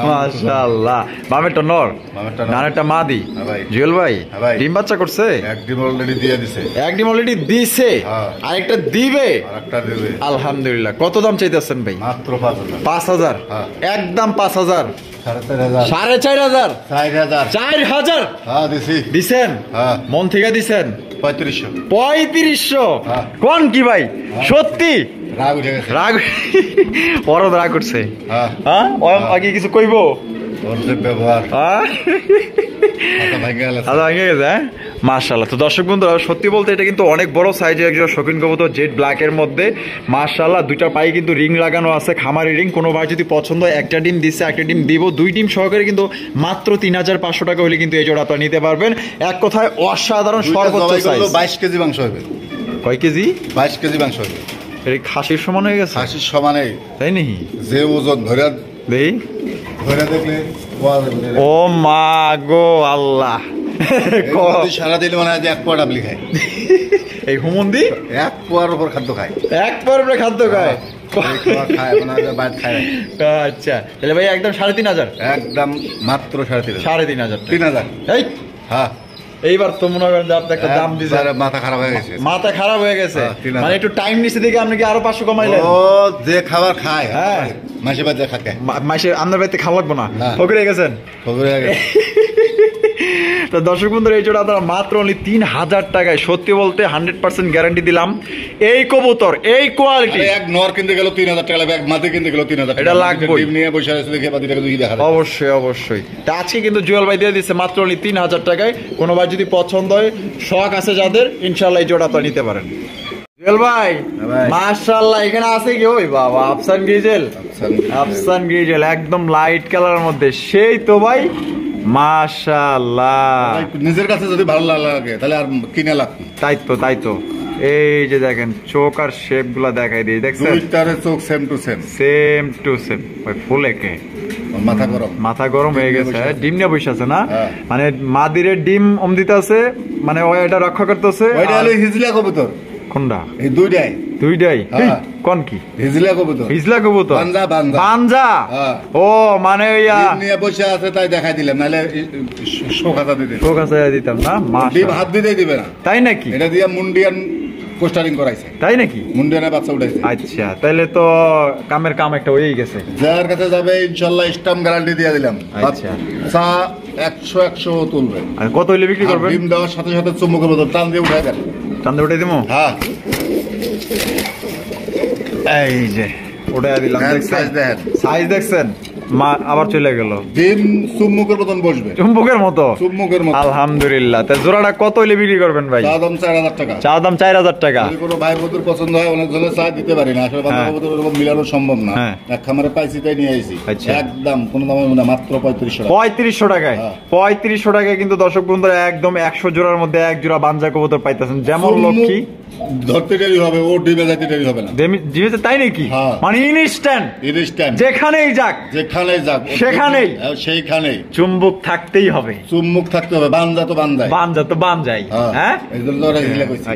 মাশাআল্লাহ। বামেরটা নর, বামেরটা নর। ডানেরটা মাদি। হ্যাঁ ভাই। জুয়েল ভাই, হ্যাঁ ভাই। ডিম বাচ্চা করছে? এক ডিম অলরেডি দিয়ে দিছে। এক ডিম অলরেডি দিছে, হ্যাঁ। আরেকটা দিবে। আরেকটা দেবে। আলহামদুলিল্লাহ। কত দাম চাইতেছেন ভাই? মাত্র 5000। 5000 হ্যাঁ। একদম 5000। 4500। 4500 4000। 4000 হ্যাঁ দিছি। দিছেন? হ্যাঁ। মন থেকে দিছেন? 3500। 3500 হ্যাঁ। কোন কি ভাই? সত্যি? রাগ উঠে গেছে। রাগ বড় রাগ করছে? হ্যাঁ। হ্যাঁ, আগে কিছু কইবো? ওর যে ব্যবহার হ্যাঁ, মাথা ভেঙে গেছে। আচ্ছা, ভেঙে গেছে। হ্যাঁ, মাশাআল্লাহ। তো দর্শক বন্ধুরা, সত্যি বলতে এটা কিন্তু অনেক বড় সাইজের একজন শৌখিন কবুতর, জেড ব্ল্যাকের মধ্যে। মাশাআল্লাহ, দুইটা পায়ে কিন্তু রিং লাগানো আছে, খামারি রিং। কোনো ভাই যদি পছন্দ হয়, একটা ডিম দিচ্ছে, একটা ডিম দিব, দুই ডিম সহকারে কিন্তু মাত্র 3500 টাকা হলে কিন্তু এই জোড়া আপনারা নিতে পারবেন। এক কথায় অসাধারণ সর্বোচ্চ সাইজ। 22 কেজি মাংস হবে। কয় কেজি? 22 কেজি মাংস হবে। এই খাসির সমান হয়ে গেছে, খাসির সমানে, তাই নাকি? যে ওজন ধরে দেই দেখলে ও মা গো আল্লাহ, সারাদিন মনে হয় যে এক পোয়া ডাবলি খায়। এই হুমন্দি এক পোয়ার উপর খাদ্য খায়, এক পরে খাদ্য খায়। আচ্ছা তাহলে ভাই একদম 3,500, একদম মাত্র 3,500, 3,500, 3,000। এই হ্যাঁ এইবার তো মনে করেন যে আপনি একটা দাম দিয়েছেন, মাথা খারাপ হয়ে গেছে, মাথা খারাপ হয়ে গেছে। 3,000 মানে একটু টাইম নিচে দিকে আপনি কি আরো 500 কমাইলেন? ও যে খাবার খায়, হ্যাঁ মাসে বাদে খায়, মাসে আপনার বাড়িতে খাওয়া লাগবো না, না। ফকির হয়ে গেছেন। খবরে আগে তো দর্শক বন্ধুরা এই জোড়া আপনারা মাত্র অনলি 3,000 টাকায়, সত্যি বলতে 100% গ্যারান্টি দিলাম। এই কবুতর এই কোয়ালিটি এক নর কিনতে গেল 3,000 টাকা লাগবে, এক মাটি কিনতে গেল 3,000 টাকা, এটা লাগবেই। ডিম নিয়ে বসে আছে দেখে বাদিটাকে দুই দেখা যায়। অবশ্যই অবশ্যই। তা আজকে কিন্তু জুয়েল ভাই দিয়ে দিচ্ছে মাত্র অনলি 3,000 টাকায়। কোনো ভাই যদি পছন্দ হয়, শখ আছে যাদের, ইনশাআল্লাহ এই জোড়াটা নিতে পারেন। জুয়েল ভাই ভাই। মাশাআল্লাহ, এখানে আছে কি? ওই বাবা আফসান গ্রিজেল, আফসান গ্রিজেল একদম লাইট কালারের মধ্যে, সেই তো ভাই মাশাআল্লাহ। নিজের কাছে যদি ভালো লাগে তাহলে আর কিনে লাগবে। তাই তো এই যে দেখেন চোখ আর শেপ গুলা দেখাই দিই, দেখছেন দুইটারে চোখ same to same, same to same. ওই ফুলে কে মাথা গরম, মাথা গরম হয়ে গেছে, ডিম নিয়ে বসে আছে না? হ্যাঁ। মানে মাদিরের ডিম অমদিতে আছে, মানে ও এটা রক্ষা করতেছে। ওইটা হলো হিজলা কবুতর, কোনটা? এই দুইটাই দুইটাই। হ্যাঁ। কোন কি? হিজলা কবুতর, হিজলা কবুতর, বানজা বানজা। হ্যাঁ। ও মানে ডিম নিয়ে বসে আছে তাই দেখাই দিলাম, নাহলে শোকাতা দিতে ফোকাস দিতাম না। ডিম মাশাআল্লাহ, হাত দিতেই দিবে না। তাই নাকি? এটা দিয়ে মুন্ডিয়ান কোস্টারিং করাইছে, তাই নাকি? মুন্ডিয়ানের বাচ্চা উঠাইছে। আচ্ছা তাহলে তো কামের কাম একটা হয়েই গেছে। যার কাছে যাবে ইনশাল্লাহ স্টাম্প গ্যারান্টি দিয়ে দিলাম, আচ্ছা। বাচ্চা 100 তুলবে। আর কত হইলে বিক্রি আর করবেন? ডিম দেওয়ার সাথে সাথে চুম্বকের মতো টান দিয়ে উঠাই দেন। চান্দে উঠে দিমু। হ্যাঁ এই যে ওটা দিলাম, হ্যাঁ, দেখছেন size দেখেন। সাইজ দেখছেন? মা আবার চলে গেল, ডিম চুম্বকের মতন বসবে, চুম্বকের মতো। চুম্বকের মতো। আলহামদুলিল্লাহ। তা জোড়াটা কত হইলে বিক্রি করবেন ভাই? চা দাম 4,000 টাকা। চা দাম 4,000 টাকা। যদি কোনো ভাই বন্ধুর পছন্দ হয়, অনেক জনের চা দিতে পারি না, আসলে বাচ্চা কবুতর এরকম মিলানো সম্ভব না। হ্যাঁ। এক খামারে পাইছি তাই নিয়ে আইছি, আচ্ছা। একদম কোনো দাম হবে না, মাত্র 3500 টাকা। 3500 টাকায়, হ্যাঁ। 3500 টাকায় কিন্তু দর্শক বন্ধুরা একদম 100 জোড়ার মধ্যে এক জোড়া বানজা কবুতর পাইতেছেন। যেমন লক্ষ্মী ধরতে দেরি হবে, ও ডিমে যাইতে দেরি হবে না। জিমেছে, তাই নাকি? হ্যাঁ। মানে ইনস্ট্যান্ট, ইনস্ট্যান্ট, যেখানেই যাক যেখানে যাক সেখানেই। সেইখানেই চুম্বক থাকতেই হবে, চুম্বক থাকতে হবে, বানজা তো বানজায়। বানজা তো বানজাই। হ্যাঁ এই জন্য ওরা হিজলা কইছে।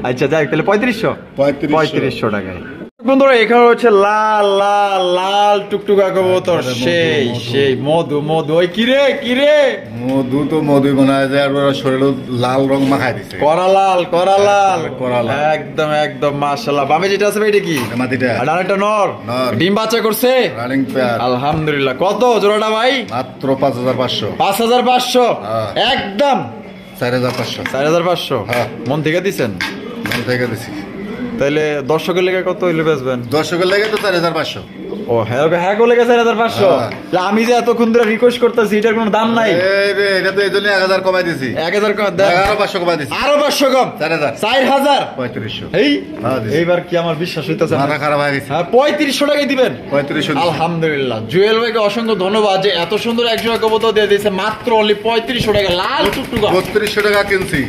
আচ্ছা যাই, তাহলে 3500 3500 টাকায়। বন্ধুরা এখানে হচ্ছে লাল লাল লাল টুকটুকা কবুতর, সেই সেই মধু মধু। ওই কিরে কিরে মধু তো মধুই মনে হয় যে আর ওরা শরীরে লাল রং মাখাই দিছে, করা লাল করা লাল করা লাল। একদম একদম মাশাআল্লাহ। বামে যেটা আছে ভাই এটা কি? মাটিটা আর আরেকটা নর নর। ডিম বাচ্চা করছে, রানিং পেয়ার। আলহামদুলিল্লাহ। কত জোড়াটা ভাই? মাত্র 5500। 5500 হ্যাঁ। একদম 4500। 4500 হ্যাঁ। মন থেকে দিছেন? মন থেকে দিছি। তাহলে দর্শকের লেগে কত হইলে বেচবেন? দর্শকের লেগে তো 4500। ও হ্যাঁ হ্যাঁ করে গেছে 4500। হ্যাঁ। আমি যে এতক্ষণ ধরে রিকোয়েস্ট করতেছি, এটার কোনো দাম নাই। এই রে, এটা তো এইজন্য 1000 কমাই দিছি। 1000 কম দেন, 11500 কমাই দিছি। আরো 500 কম, 4000 4000। 3500। এই হ্যাঁ, দিছি। এইবার কি আমার বিশ্বাস হইতেছে না? মাথা খারাপ হয়ে গেছে। হ্যাঁ 3500 টাকায় দিবেন? 3500 দিছি। আলহামদুলিল্লাহ। জুয়েল ভাইকে অসংখ্য ধন্যবাদ যে এত সুন্দর এক জোড়া কবুতর দিয়ে দিয়েছে মাত্র অনলি 3500 টাকা। লাল টুকটুকা 3200 টাকা কিনছি।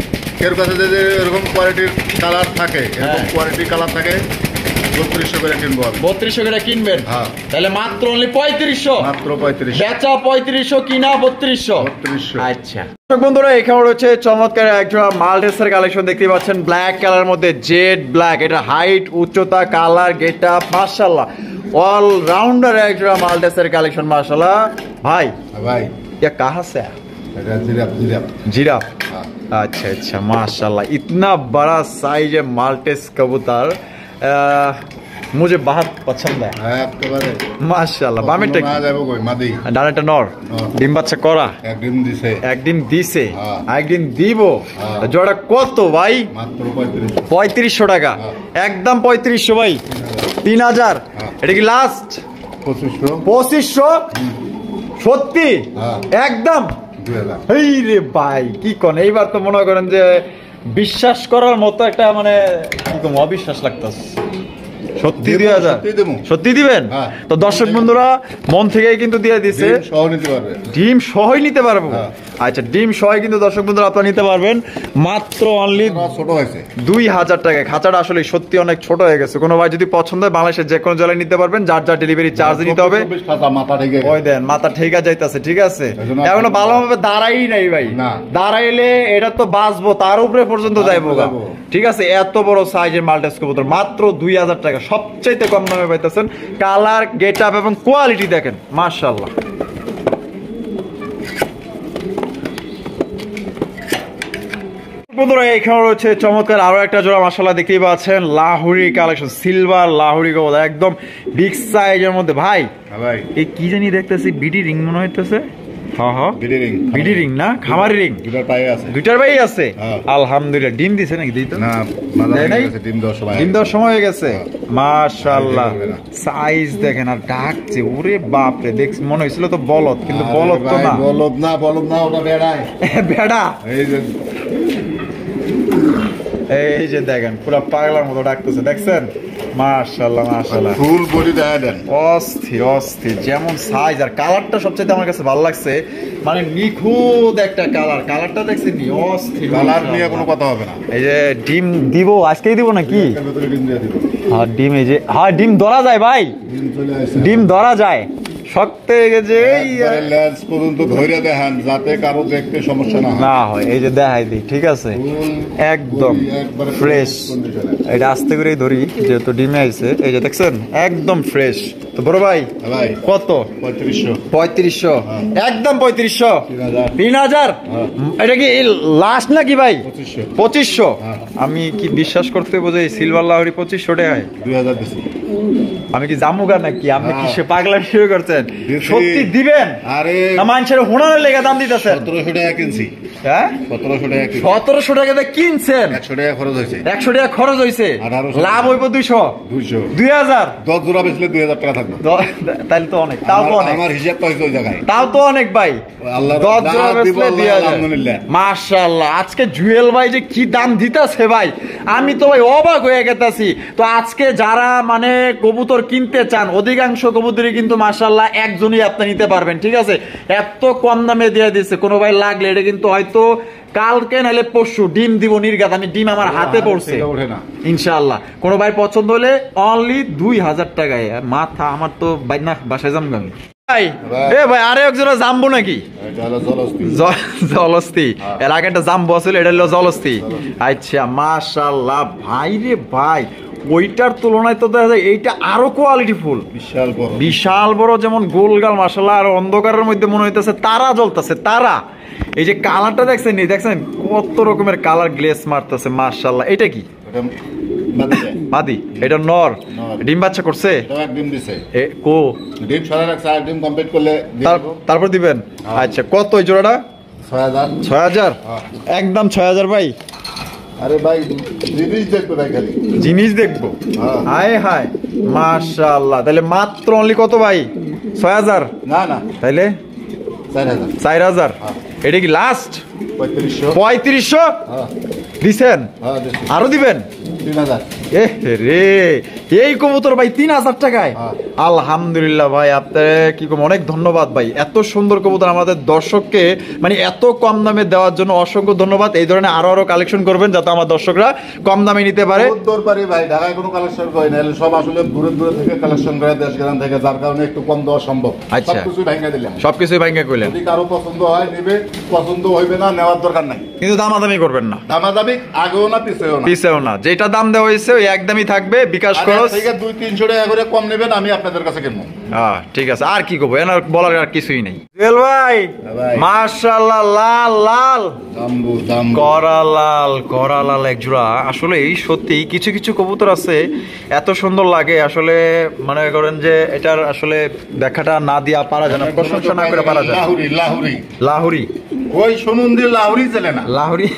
এর কাছে যে এরকম কোয়ালিটির কালার থাকে, এরকম কোয়ালিটির কালার থাকে, 3200 করে কিনবো আমি। 3200 করে কিনবেন? হ্যাঁ। তাহলে মাত্র অনলি 3500। মাত্র 3500। বেচা 3500, কিনা 3200। 3200। আচ্ছা বন্ধুরা এখানে রয়েছে চমৎকার একজোড়া মাল্টেসের কালেকশন দেখতে পাচ্ছেন, ব্ল্যাক কালার মধ্যে, জেড ব্ল্যাক। এটা হাইট, উচ্চতা, কালার, গেটআপ মাশাআল্লাহ অল রাউন্ডার একজোড়া মাল্টেসের কালেকশন মাশাআল্লাহ। ভাই ভাই ये कहाँ से है? এটা জিরাফ, জিরাফ। जिराफ। हाँ। अच्छा अच्छा माशाल्लाह, इतना बड़ा साइज है माल्टेस कबूतर। मुझे बहुत पसंद है একেবারে माशाल्लाह। বামেরটা না যাবো কই মাদি। ডানাটা নর, ডিম বাচ্চা করা, একদিন দিছে, একদিন দিছে, হ্যাঁ। একদিন দিব। হ্যাঁ। জোড়া কত ভাই? মাত্র 3500। 3500 টাকা, হ্যাঁ। একদম 3500 ভাই। 3000। হ্যাঁ। এটা কি লাস্ট? 2500। 2500 সত্যি? হ্যাঁ। একদম 2000। এই রে ভাই কি কোন, এইবার তো মনে করেন যে বিশ্বাস করার মতো একটা মানে কি কম অবিশ্বাস লাগতেছে। সত্যি দেবো, 2000 সত্যি দেবো। সত্যি দিবেন? হ্যাঁ। তো দর্শক বন্ধুরা মন থেকেই কিন্তু দিয়ে দিছে, ডিম সহ নিতে পারবে। ডিম সহই নিতে পারবো। হ্যাঁ। আচ্ছা ডিম সহই কিন্তু দর্শক বন্ধুরা আপনারা নিতে পারবেন মাত্র অনলি ছোট হয়েছে 2000 টাকায়। খাঁচাটা আসলে সত্যি অনেক ছোট হয়ে গেছে। কোনো ভাই যদি পছন্দ হয় বাংলাদেশের যে কোনো জেলায় নিতে পারবেন, যার যার ডেলিভারি চার্জ নিতে হবে। 24 খাতা মাথা ঢেকে ওই দেন মাথা ঠেকা যাইতাছে, ঠিক আছে? এজন্য এখনো ভালোভাবে দাঁড়াই নাই ভাই, না। দাঁড়াইলে এটা তো বাঁচবো, তার উপরে পর্যন্ত যাইবো গা। যাবো। ঠিক আছে, এত বড় সাইজের মাল্টেস কবুতর মাত্র 2000 টাকা, সবচাইতে কম দামে পাইতেছেন। কালার, গেট আপ এবং কোয়ালিটি দেখেন মাশাআল্লাহ। বন্ধুরা এখানে রয়েছে চমৎকার আরো একটা জোড়া মাশাআল্লাহ, দেখতেই পাচ্ছেন লাহুরি কালেকশন, সিলভার লাহুরি কবুতর, একদম বিগ সাইজের মধ্যে। ভাই ভাই এই কি জানি দেখতেছি, বিডি রিং মনে হইতেছে। হ্যাঁ হ্যাঁ বিডি রিং না, খামারি রিং। দুটার পায়ে আছে, দুইটার ভাই আছে। হ্যাঁ। আলহামদুলিল্লাহ। ডিম দিছে নাকি? দিই তো না মাথা দেয় নাই? ঢেকে গেছে, ডিম দেওয়ার সময় ডিম দেওয়ার সময় হয়ে গেছে। মাশাআল্লাহ আর ডিম হবে না। সাইজ দেখেন আর ডাকছে, ওরে বাপ রে, দেখ মনে হয়েছিল তো বলদ, কিন্তু বলদ তো না। বলদ না ওটা বেড়ায়। বেড়া। এই যে এই যে দেখেন পুরো পাগলার মতো ডাকতেছে, দেখছেন? মাশাআল্লাহ মাশাআল্লাহ, ফুল বডি দেখা দেন, অস্থির অস্থির। যেমন সাইজ আর কালারটা সবচেয়ে আমার কাছে ভালো লাগছে, মানে নিখুঁত একটা কালার। কালারটা দেখছেন নি, অস্থির। কালার নিয়ে কোনো কথা হবে না। এই যে ডিম দিব আজকেই দিব নাকি? এর ভিতরে ডিম দিয়ে দিব। আর ডিম, এই যে হ্যাঁ ডিম ধরা যায় ভাই, ডিম চলে আসছে, ডিম ধরা যায়। শক্ত হয়ে গেছে এই একবারে লেজ পর্যন্ত ধরে দেখান যাতে কারো দেখতে সমস্যা না হয়। না হয়। এই যে দেখাই দিই, ঠিক আছে? ফুল একদম বডি একবারে ফ্রেশ। কন্ডিশনে। এটা আস্তে করেই ধরি যেহেতু ডিমে আইছে। এই যে দেখছেন একদম ফ্রেশ। তো বড় ভাই ভাই কত? 3500 3500, একদম 3500, 3000 3000। এটা কি লাস্ট নাকি ভাই? 2500 2500। আমি কি বিশ্বাস করতে বোঝাই সিলভার লাহরি 2500 টাকায়? 2000 দিছি। আমি কি জামুগা নাকি? আপনি কি সে পাগলা শুরু করছেন? দিছি। সত্যি দিবেন আরে না মানুষের হুনারের লেগে দাম দিতেছেন? 1700 টাকা কিনছি, হ্যাঁ 1700 টাকা কিনছি, 1700 টাকা দিয়ে কিনছেন, 100 টাকা খরচ হয়েছে, 100 টাকা খরচ হয়েছে, 1800 লাভ হইব 200, 200 2000। 10 জোড়া বেচলে 2000 টাকা থাকবে। তাহলে তো অনেক, তাও তো অনেক, আমার হিসাব পাইছে ওই জায়গায়। তাও তো অনেক ভাই। আল্লাহ 10 জোড়া বেচলে 2000। আলহামদুলিল্লাহ। মাশাআল্লাহ। আজকে জুয়েল ভাই যে কি দাম দিতেছে ভাই, আমি তো ভাই অবাক হয়ে গেতাছি। তো আজকে যারা মানে কবুতর কিনতে চান, অধিকাংশ কবুতরই কিন্তু মাশাআল্লাহ একজনই আপনি নিতে পারবেন, ঠিক আছে? এত কম দামে দিয়ে দিচ্ছে। কোনো ভাই লাগলে এটা কিন্তু হয়তো কালকে নাহলে পরশু ডিম দিব নির্গাত। আমি ডিম আমার হাতে পড়ছে সেটা ওঠে না। ইনশাআল্লাহ। কোনো ভাই পছন্দ হলে অনলি 2000 টাকায়। মাথা আমার তো না, বাসায় যাবো আমি ভাই। এ ভাই আরে এক জোড়া জাম্বো নাকি? এটা হলো জলস্থি। জলস্তি। এর আগে একটা জাম্বো ছিল, এটা হলো জলস্তি। আচ্ছা মাশাআল্লাহ ভাই রে ভাই, ওইটার তুলনায় তো দেখা যায় এইটা আরো কোয়ালিটি ফুল, বিশাল বড়। বিশাল বড়। যেমন গোলগাল মাশাআল্লাহ, আর অন্ধকারের মধ্যে মনে হইতেছে তারা জ্বলতেছে, তারা। এই যে কালারটা দেখছেন, দেখছেন কত রকমের কালার গ্লেস মারতেছে মাশাআল্লাহ। এটা কি? এটা বাদে যায়। মাদি? এটা নর? ডিম বাচ্চা করছে? এটা এক ডিম দিছে। এ কো ডিম সারা রাখছে, আর ডিম কমপ্লিট করলে দিয়ে দেবো। তারপর দিবেন? আচ্ছা কত এই জোড়াটা? 6000। 6000? হ্যাঁ। একদম 6000 ভাই। আরে ভাই জিনিস দেখবে ভাই খালি। জিনিস দেখবো? হ্যাঁ। হায় হায় মাশাআল্লাহ। তাহলে মাত্র অনলি কত ভাই? 6000? না না তাইলে 4000। 4000? হ্যাঁ। এটা কি লাস্ট? 3500। 3500 হ্যাঁ দিছেন? হ্যাঁ দিছি। আরো দিবেন? 3000। এ রে, এই কবুতর ভাই 3000 টাকায়? হ্যাঁ। আলহামদুলিল্লাহ ভাই, আপনার কি কম, অনেক ধন্যবাদ ভাই। এত সুন্দর কবুতর আমাদের দর্শককে মানে এত কম দামে দেওয়ার জন্য অসংখ্য ধন্যবাদ। এই ধরনের আরো আরো কালেকশন করবেন যাতে আমার দর্শকরা কম দামে নিতে পারে। দরবারি ভাই ঢাকায় কোনো কালেকশন করে না, সব আসলে দূরে দূরে থেকে কালেকশন করে দেশ গ্রাম থেকে, যার কারণে একটু কম দেওয়া সম্ভব। আচ্ছা। সবকিছু ভাঙা দিলাম। সবকিছুই ভাঙ্গা কইলেন, যদি কারো পছন্দ হয় নিবে, পছন্দ হইবে না নেওয়ার দরকার নাই। কিন্তু দামাদামি করবেন না, দামাদামি আগেও না পিছেও না। পিছেও না। যেটা দাম দেওয়া হয়েছে ওই একদমই থাকবে। বিকাশ খরচ থেকে 200-300 টাকা করে কম নেবেন, আমি আপনাদের কাছে কিনবো। ঠিক আছে। আর কি করবো, এনার বলার আর কিছুই নেই। জুয়েল ভাই ভাই। মাশাআল্লাহ, লাল লাল দাম্বু দাম্বু করা লাল এক জোড়া। আসলে এই সত্যি কিছু কিছু কবুতর আছে এত সুন্দর লাগে, আসলে মনে করেন যে এটার আসলে দেখাটা না দিয়া পারা যায় না, প্রশংসা না করে পারা যায়। লাহুরি লাহুরি লাহুরি? ওই সুনন্দি লাহুরি চলে না। লাহুরি?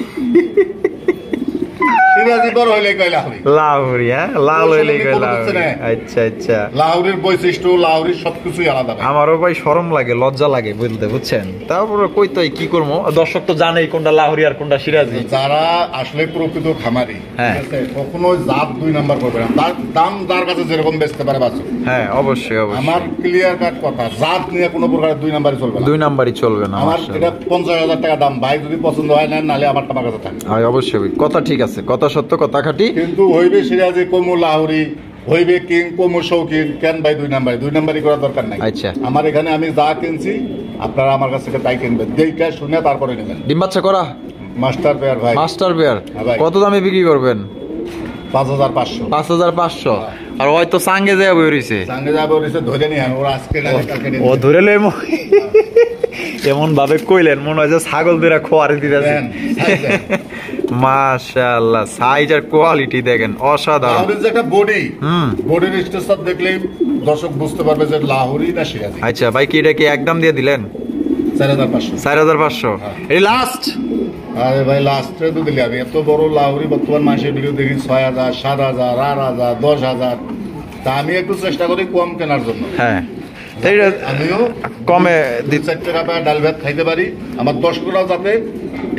ঠিক সিরাজি বড় হইলে কয় লাহোরি। লাহোরি, হ্যাঁ লাল হইলে কয় লাহোরি। আচ্ছা আচ্ছা, লাহোরির বৈশিষ্ট্য, লাহোরির সবকিছুই আলাদা ভাই। আমারও ভাই শরম লাগে, লজ্জা লাগে বলতে, বুঝছেন। তারপরে কই তো কি করবো, দর্শক তো জানেই কোনটা লাহোরি আর কোনটা সিরাজি। যারা আসলে প্রকৃত খামারি, হ্যাঁ। ঠিক আছে, কখনো জাত 2 নাম্বার করবে না। তার দাম যার কাছে যেরকম বেচতে পারে বাচ্চা। হ্যাঁ অবশ্যই অবশ্যই, আমার ক্লিয়ার কাট কথা, জাত নিয়ে কোনো প্রকার 2 নাম্বারই চলবে না। 2 নাম্বারই চলবে না। আমার এটা 50,000 টাকা দাম ভাই, যদি পছন্দ হয় না, নালে আমার টাকা কাছে থাকে। হয় অবশ্যই, কথা ঠিক আছে, কথা সত্য, কথা খাঁটি। কিন্তু হইবে সিরাজি কমু লাহোরি, হইবে কিং কমু শৌখিন, কেন ভাই 2 নাম্বারই? 2 নাম্বারই করার দরকার নাই। আচ্ছা। আমার এখানে আমি যা কিনছি আপনারা আমার কাছ থেকে তাই কিনবেন, দেখে শুনে তারপরে নেবেন। ডিম বাচ্চা করা মাস্টার পেয়ার ভাই, মাস্টার বেয়ার হ্যাঁ ভাই। কত দামে বিক্রি করবেন? 5,500। 5,500। আর হয়তো সাঙ্গে যায় বই রইছে, সঙ্গে যাবে ওর ধরে নিয়ে ওরা আজকে না কালকে নিয়ে ও ধরে লই এমন ভাবে কইলেন মনে হয় যে ছাগল দুরা খোয়ারে দিতেছে। দেন, সাইজ দেন। মাশাআল্লাহ, সাইজ আর কোয়ালিটি দেখেন অসাধারণ। লাহোরির যে একটা বডি, হুম। বডির স্ট্রাকচার দেখলেই দর্শক বুঝতে পারবে যে লাহোরি না সিরাজি। আচ্ছা ভাই, কি এটা কি একদম দিয়ে দিলেন? 4,500। 4,500 এই লাস্ট? আরে ভাই লাস্টে তো দিলে আমি এত বড় লাহোরি বর্তমান মাসের ভিডিও দেখি 6,000, 7,000, 8,000, 10,000। তা আমি একটু চেষ্টা করি কম কেনার জন্য। হ্যাঁ, এইটা আমিও কমে 2-4 টাকা ডাল ভাত খাইতে পারি, আমার দর্শকরাও যাতে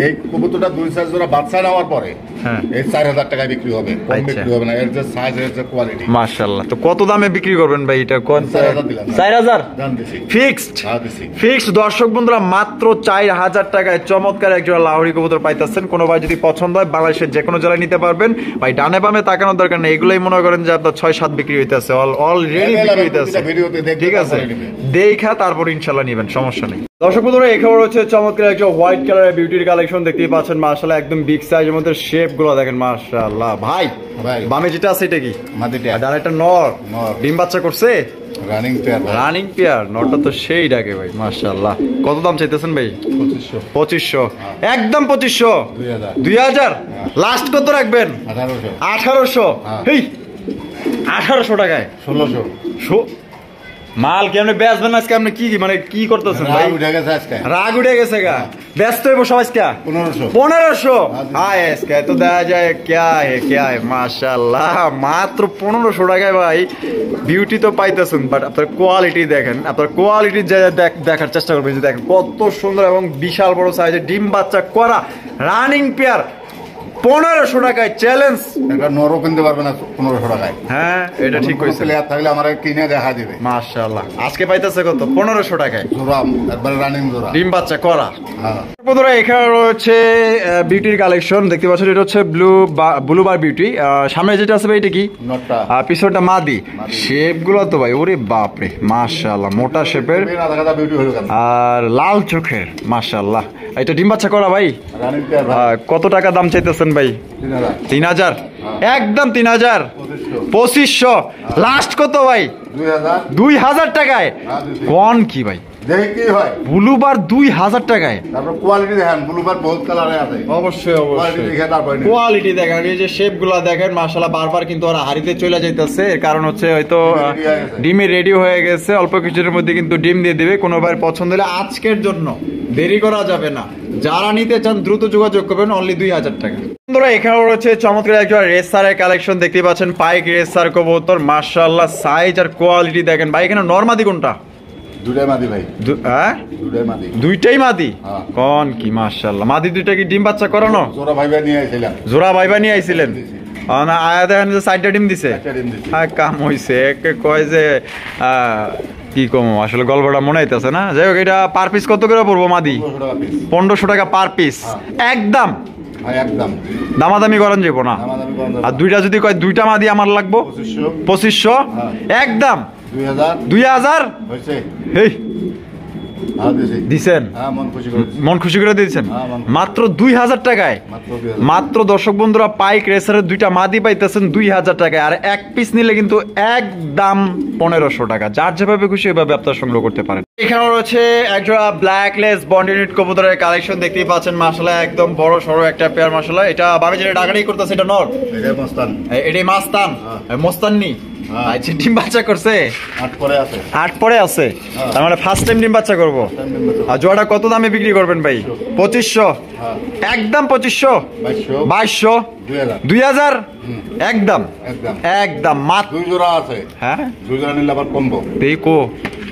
এই কবুতরটা 2-4 জোড়া বাচ্চা নেওয়ার পরে হ্যাঁ। এই 4,000 টাকায় বিক্রি হবে, কম আচ্ছা। বিক্রি হবে না। এর যে সাইজ, এর যে কোয়ালিটি। মাশাআল্লাহ, তো কত দামে বিক্রি করবেন ভাই এটা? কোন 4,000 দিলাম। 4,000 দাম দিছি। ফিক্সড? হ্যাঁ দিছি। ফিক্সড। দর্শক বন্ধুরা, মাত্র 4,000 টাকায় চমৎকার একজোড়া লাহোরি কবুতর পাইতেছেন। কোনো ভাই যদি পছন্দ হয় বাংলাদেশের যে কোনো জেলায় নিতে পারবেন ভাই। ডানে বামে তাকানোর দরকার নেই, এগুলোই মনে করেন যে আপনার 6-7 বিক্রি হইতেছে, অলরেডি বিক্রি হইতেছে। ভিডিওতে দেখতে ঠিক আছে, তারপরে নিবেন। দেখা তারপর ইনশাল্লাহ নিবেন, সমস্যা নেই। দর্শক বন্ধুরা, এই খবর হচ্ছে চমৎকার একটা হোয়াইট কালারের বিউটির কালেকশন দেখতেই পাচ্ছেন। মাশাআল্লাহ, একদম বিগ সাইজের মধ্যে শেপ গুলো দেখেন, মাশাআল্লাহ। ভাই ভাই বামে যেটা আছে এটা কি? মাদিটা আর ডান একটা নর, নর। ডিম বাচ্চা করছে? রানিং পেয়ার রানিং পেয়ার, নরটা তো সেই ডাকে ভাই, মাশাআল্লাহ। কত দাম চাইতেছেন ভাই? 2500। 2500, একদম 2500। 2000। 2000 লাস্ট কত রাখবেন? 1800। 1800। হ্যাঁ। হেই, 1800 টাকায় 1600। মাল কি আপনি বেচবেন না আজকে? আপনি কি মানে কি করতেছেন ভাই? উঠে গেছে আজকে। রাগ উঠে গেছে গা, ব্যস্ত হইব সব আজকে। 1500। 1500 হায় আজকে তো দেখা যায় क्या है মাশাআল্লাহ। মাত্র 1500 টাকায় ভাই বিউটি তো পাইতেছেন, বাট আপনার কোয়ালিটি দেখেন, আপনার কোয়ালিটি দেখার চেষ্টা করবেন। যে দেখেন কত সুন্দর এবং বিশাল বড় সাইজের ডিম বাচ্চা করা রানিং পেয়ার 1500 টাকায় চ্যালেঞ্জ। এটা নরও কিনতে পারবে না 1500 টাকায়। হ্যাঁ, এটা ঠিক কইছেন। প্লেয়ার থাকলে আমার কিনে দেখা দিবে। মাশাআল্লাহ, আজকে পাইতেছে কত? 1500 টাকায় জোড়া, একবারে রানিং জোড়া। ডিম বাচ্চা করা। হ্যাঁ। বন্ধুরা, এখানে রয়েছে বিউটির কালেকশন দেখতে পাচ্ছেন। এটা হচ্ছে ব্লু বার বিউটি। সামনে যেটা আছে ভাই এটা কি? নটটা। পিছনটা মাদি। শেপ গুলো তো ভাই ওরে বাপরে, মাশাআল্লাহ, মোটা শেপের বিউটি হলো কেন? আর লাল চোখের, মাশাআল্লাহ। এটা ডিম বাচ্চা করা ভাই। রানিং পেয়ার ভাই। কত টাকা দাম চাইতেছেন ভাই? 3000। 3000, একদম 3000। 2500 লাস্ট কত ভাই? 2000। 2000 টাকায় কোন কি ভাই? দেখি কি হয়। ব্লু বার 2000 টাকায়। তারপর কোয়ালিটি দেখেন, ব্লুবার বহুত কালারে আছে। অবশ্যই কোয়ালিটি দেখে তারপরে নিন। কোয়ালিটি দেখেন, এই যে শেপ গুলা দেখেন, মাশাআল্লাহ। বারবার কিন্তু ওরা হাড়িতে চলে যাইতেছে, এর কারণ হচ্ছে হয়তো ডিমে রেডি হয়ে গেছে, অল্প কিছুর মধ্যে কিন্তু ডিম দিয়ে দিবে। কোনো ভাই পছন্দ হলে আজকের জন্য দেরি করা যাবে না, যারা নিতে চান দ্রুত যোগাযোগ করবেন, অনলি 2000 টাকা। বন্ধুরা, এখানে রয়েছে চমৎকার একটা রেসারের কালেকশন দেখতে পাচ্ছেন। পাইক রেসার কবুতর, মাশাআল্লাহ, সাইজ আর কোয়ালিটি দেখেন ভাই। এখানে নরমাদি কোনটা? দুটাই মাদি ভাই। হ্যাঁ, দুটাই মাদি। দুইটাই মাদি। হ্যাঁ। কোন কি মাশাআল্লাহ, মাদি দুইটা কি ডিম বাচ্চা করানো? জোড়া ভাইবা নিয়ে আইছিলাম। জোড়া ভাইবা নিয়ে আইছিলেন? না, আয়া দেখেন যে 4টা ডিম দিছে। 4টা ডিম দিছে। হ্যাঁ, কাম হইছে। একে কয় যে কি কম, আসলে গল্পটা মনে হইতেছে না। যাই হোক, এটা পার পিস কত করে পড়বো মাদি? 1500 টাকা পিস। 1500 টাকা পার পিস। একদম ভাই একদম দামাদামি করেন যাবো না। দামাদামি করেন যাবো। আর দুইটা যদি কয় দুইটা মাদি আমার লাগবো 2500। 2500, হ্যাঁ। একদম 2000 2000। হইছে। এই হ্যাঁ দিছি। দিছেন? হ্যাঁ, মন খুশি করে। মন খুশি করে দিয়েছেন হ্যাঁ, মন খুশি। মাত্র 2000 টাকায়। মাত্র 2000। মাত্র দর্শক বন্ধুরা, পাইক রেসারের দুইটা মাদি পাইতেছেন 2000 টাকায়। আর এক পিস নিলে কিন্তু একদম 1500 টাকা। যার যেভাবে খুশি এভাবে আপনারা সংগ্রহ করতে পারেন। এখানে রয়েছে একজোড়া ব্ল্যাকলেস বন্ডিনেট কবুতরের কালেকশন দেখতেই পাচ্ছেন। মাশাআল্লাহ, একদম বড় সড়ো একটা পেয়ার। মাশাআল্লাহ, এটা বাবা যেটা ডাকাডাকি করতেছে এটা নর, এটা মস্তান। এটাই মাস্তান, হ্যাঁ। মস্তান্নি। হ্যাঁ। আচ্ছা ডিম বাচ্চা করছে 8 পরে আছে 8 পরে আছে হ্যাঁ। তার মানে ফার্স্ট টাইম ডিম বাচ্চা করবো আর জোড়াটা কত দামে বিক্রি করবেন ভাই 2500 হ্যাঁ একদম 2500 2200 2200 2000 2000 একদম একদম একদম মাত্র 2 জোড়া আছে হ্যাঁ 2 জোড়া নিলে আবার কমবো দেখো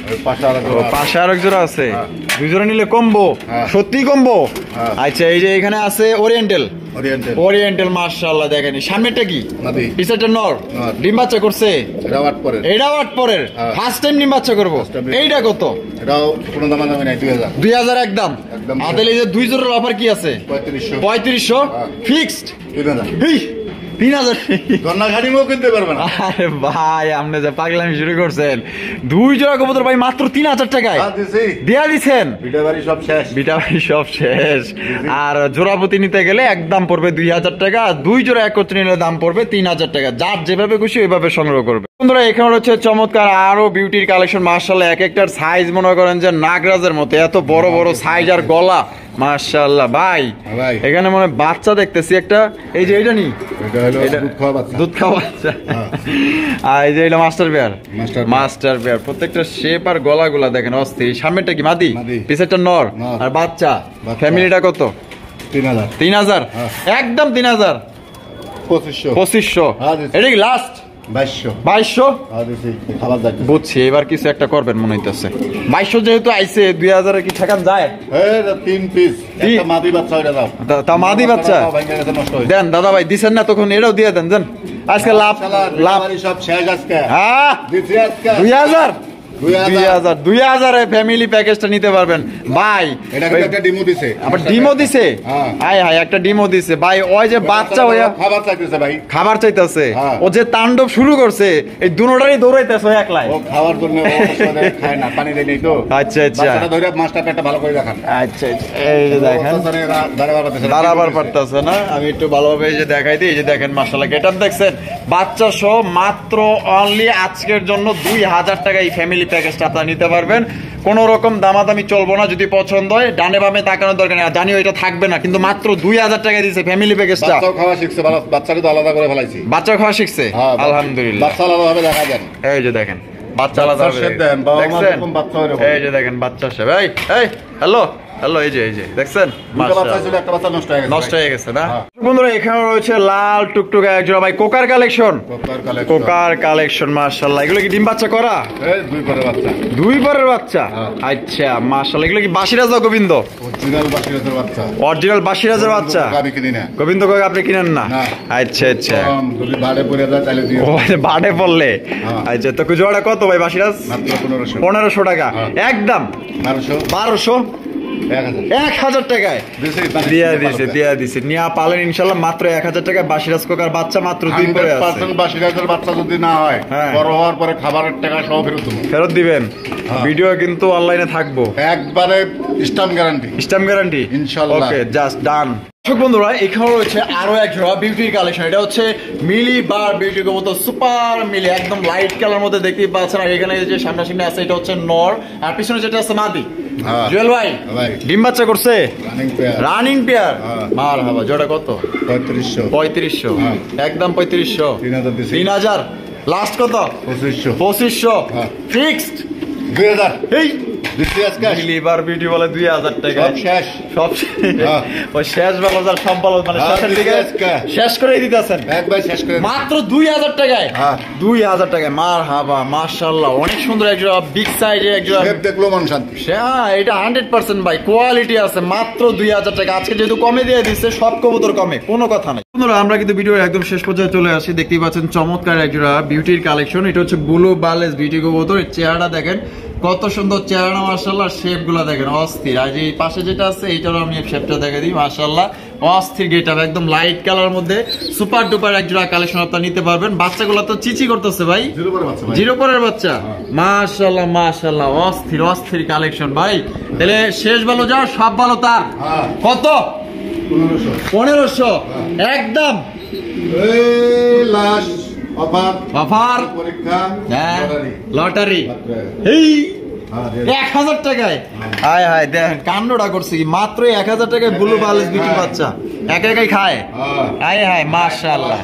ওই পাশে আর জোড়া আছে। পাশে আরেক জোড়া আছে হ্যাঁ। 2 জোড়া নিলে কমবো হ্যাঁ। সত্যি কমবো হ্যাঁ। আচ্ছা এই যে এখানে আছে ওরিয়েন্টাল ওরিয়েন্টাল ওরিয়েন্টাল মাশাআল্লাহ দেখেন সামনেটা কি নাদি পিছাটা নর নর। ডিম বাচ্চা করছে এটা 8 পরে এটাও 8 পরের হ্যাঁ। ফার্স্ট টাইম ডিম বাচ্চা করবো First time। এইটা কত এটাও কোনো দাম দামি নাই 2000 2000 একদম একদম। আদেল এই যে 2 জোড়ার অফার কি আছে 3500 3500 হ্যাঁ। ফিক্সড 3000 এই 3000 গন্না ঘাড়িও কিনতে পারবে না আরে ভাই আপনি যে পাগলামি শুরু করছেন 2 জোড়া কবুতর ভাই মাত্র 3000 টাকায় দিছি দেয়া দিছেন ভিডিও বাড়ি সব শেষ বিটা ভাই সব শেষ আর জোড়াপতি নিতে গেলে একদম পড়বে 2000 টাকা আর 2 জোড়া একত্রে নিলে দাম পড়বে 3000 টাকা যার যেভাবে খুশি ওইভাবে সংগ্রহ করবে বন্ধুরা এখানে হচ্ছে চমৎকার আরো বিউটির কালেকশন মাশাআল্লাহ এক একটার সাইজ মনে করেন যে নাগরাজের মতো এত বড় বড় সাইজ আর গলা মাশাআল্লাহ ভাই ভাই। এখানে মনে হয় বাচ্চা দেখতেছি একটা এই যে এটা নি এটা হলো এটা- দুধ খাওয়া বাচ্চা দুধ খাওয়া বাচ্চা হ্যাঁ। আর এই যে এটা মাস্টার বেয়ার মাস্টার বেয়ার। মাস্টার বেয়ার প্রত্যেকটা শেপ আর গলাগুলা দেখেন অস্থির সামনেটা কি মাদি মাদি। পিছেরটা নর নর। আর বাচ্চা বাচ্চা। ফ্যামিলিটা কত 3000 3000 হ্যাঁ। একদম 3000 2500 2500 হ্যাঁ, দিচ্ছি। এটা কি লাস্ট 2200 2200 আর দিছি খাবার যাচ্ছে বুঝছি এবার কিছু একটা করবেন মনে হইতেছে 2200 যেহেতু আইছে 2000 এ কি ঠেকান যায় এই 3 পিস একটা মাদি বাচ্চা হইরা দাও তা মাদি বাচ্চা ভাঙা গেছে নষ্ট হইছে দেন দাদা ভাই দিছেন না তখন এটাও দিয়ে দেন দেন আজকে লাভ লাভ বাড়ি সব শেষ আজকে হ্যাঁ দিছি আজকে 2000 2000 2000 এ ফ্যামিলি প্যাকেজটা নিতে পারবেন ভাই এটা কিন্তু একটা ডিমো দিছে আবার ডিমও দিছে হ্যাঁ। হাই হাই একটা ডিমও দিছে ভাই ওই যে বাচ্চা হইয়া খাবার চাইতেছে ভাই খাবার চাইতেছে হ্যাঁ। ও যে তাণ্ডব শুরু করছে এই দুটোটারই দৌড়াইতেছে ওই একলাই ও খাওয়ার জন্য ও ওষুধে খায় না পানি দেয় নাই তো আচ্ছা আচ্ছা বাচ্চাটা ধরে মাছটা পেটটা ভালো করে রাখান আচ্ছা আচ্ছা এই যে দেখেন দাঁড়াবার পারতেছে না আমি একটু ভালোভাবে এই যে দেখাই দিই এই যে দেখেন মাশাআল্লাহ গেটআপ দেখছেন বাচ্চা সহ মাত্র অনলি আজকের জন্য 2000 টাকা এই ফ্যামিলি প্যাকেজটা আপনারা নিতে পারবেন কোন রকম দামাদামি চলবো না যদি পছন্দ হয় ডানে বামে তাকানোর দরকার নেই আর জানি ওইটা থাকবে না কিন্তু মাত্র 2000 টাকা দিয়েছে ফ্যামিলি প্যাকেজটা বাচ্চাও খাওয়া শিখছে বাচ্চাকে তো আলাদা করে ফেলাইছি বাচ্চা খাওয়া শিখছে হ্যাঁ, আলহামদুলিল্লাহ বাচ্চা আলাদা ভাবে দেখা যায় এই যে দেখেন বাচ্চা আলাদা বাচ্চার shape দেন, বাবা মার দেখছেন? এরকম বাচ্চা এরকম। এই যে দেখেন বাচ্চা শেপ এই এই হ্যালো হ্যালো এই যে দেখছেন দুটো বাচ্চা মাশাআল্লাহ ছিল একটা বাচ্চা নষ্ট হয়ে গেছে নষ্ট হয়ে গেছে না হ্যাঁ। বন্ধুরা এখানে রয়েছে লাল টুকটুকে একজোড়া ভাই কোকার কালেকশন কোকার কোকার কালেকশন মাশাআল্লাহ এগুলো কি ডিম বাচ্চা করা এই দুই করে বাচ্চা 2 পরের বাচ্চা হ্যাঁ। আচ্ছা মাশাআল্লাহ এগুলো কি বাসিরাজ না গোবিন্দ অরিজিনাল বাসিরাজের বাচ্চা অরিজিনাল বাসিরাজের বাচ্চা আমি কিনি না গোবিন্দ কই আপনি কিনেন না না। আচ্ছা আচ্ছা যদি বাড়ে পড়ে যায় তাহলে দিও ও বাড়ে পড়লে হ্যাঁ। আচ্ছা তো জোড়াটা কত ভাই বাসিরাজ মাত্র 1500 1500 টাকা হ্যাঁ। একদম 1200 1200 1000 1000 টাকায় দিয়া দিছে নিয়া পালেন ইনশাআল্লাহ মাত্র 1000 টাকা বাসিরাজ কোকার বাচ্চা মাত্র 2 পরে আছে 100% বাসিরাজের বাচ্চা যদি না হয় হ্যাঁ। বড় হওয়ার পরে খাবারের টাকা সহ ফেরত দেবো ফেরত দিবেন হ্যাঁ। ভিডিও কিন্তু অনলাইনে থাকবো একবারে স্টাম্প গ্যারান্টি স্ট্যাম্প গ্যারান্টি ইনশাআল্লাহ। ওকে জাস্ট ডান দর্শক বন্ধুরা এখানে রয়েছে আরো এক জোড়া বিউটির কালেকশন এটা হচ্ছে মিলি বার বিউটি মতো সুপার মিলি একদম লাইট কালার মধ্যে দেখতেই পাচ্ছেন আর এখানে যে সামনাসামনি আছে এটা হচ্ছে নর আর পিছনে যেটা আছে মাদি হ্যাঁ। জুয়েল ভাই ভাই। ডিম বাচ্চা করছে রানিং পেয়ার রানিং পেয়ার হ্যাঁ। মার হাবা জোড়া কত 3500 3500 হ্যাঁ। একদম 3500 3000 দিছি 3000 লাস্ট কত 2500 2500 হ্যাঁ। ফিক্সড 2000 এই দিছি আজকে লিভার বিউটি বলে 2000 টাকা সব শেষ সব হ্যাঁ। ওই শেষ ভালো যার সব ভালো মানে হ্যাঁ, শেষের দিকে আজকে। শেষ করে দিতেছেন একবার শেষ করে দিছি। মাত্র 2000 টাকায় হ্যাঁ। 2000 টাকায় মার হাবা মাশাআল্লাহ অনেক সুন্দর একজোড়া বিগ সাইজের একজোড়া শেপ দেখলো মন শান্তি হ্যাঁ এটা 100% ভাই কোয়ালিটি আছে মাত্র 2000 টাকা আজকে যেহেতু কমে দিয়ে দিচ্ছে সব কবুতর কমে কোনো কথা নাই বন্ধুরা আমরা কিন্তু ভিডিওর একদম শেষ পর্যায়ে চলে আসি দেখতেই পাচ্ছেন চমৎকার একজোড়া বিউটির কালেকশন এটা হচ্ছে ব্লু বালেস বিউটি কবুতর এর চেহারাটা দেখেন কত সুন্দর চেহারা মাশাআল্লাহ শেপ গুলা দেখেন অস্থির আর এই পাশে যেটা আছে এইটারও আমি শেপটা দেখে দিই মাশাআল্লাহ অস্থির গেটআপ একদম লাইট কালার মধ্যে সুপার ডুপার একজোড়া কালেকশন আপনারা নিতে পারবেন বাচ্চাগুলো তো চিচি করতেছে ভাই জিরো করে বাচ্চা ভাই জিরো পরের বাচ্চা মাশাআল্লাহ মাশাআল্লাহ অস্থির অস্থির কালেকশন ভাই তাহলে শেষ ভালো যাও সব ভালো তার হ্যাঁ। কত 1500 একদম এই লাস্ট অফার অফার পরীক্ষা হ্যাঁ লটারি। লটারি মাত্র এই হ্যাঁ, 1000 টাকায় হায় হায় দেখেন কান্ডটা করছে কি মাত্র 1000 টাকায় ব্লু বালেস বিটি বাচ্চা একা একাই খায়। আয় হায় মাশাআল্লাহ,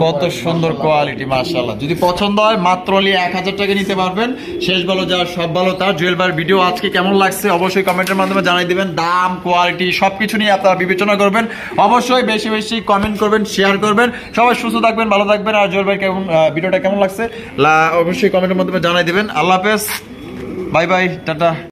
কত সুন্দর কোয়ালিটি মাশাআল্লাহ। যদি পছন্দ হয় মাত্র 1000 টাকা নিতে পারবেন। শেষ ভালো যার সব ভালো তার। জুয়েল ভাইয়ের ভিডিও আজকে কেমন লাগছে অবশ্যই কমেন্টের মাধ্যমে জানাই দিবেন। দাম, কোয়ালিটি সবকিছু নিয়ে আপনারা বিবেচনা করবেন। অবশ্যই বেশি বেশি কমেন্ট করবেন, শেয়ার করবেন। সবাই সুস্থ থাকবেন, ভালো থাকবেন। আর জুয়েল ভাই কেমন ভিডিওটা কেমন লাগছে অবশ্যই কমেন্টের মাধ্যমে জানাই দিবেন। আল্লাহ হাফেজ, বাই বাই, টাটা।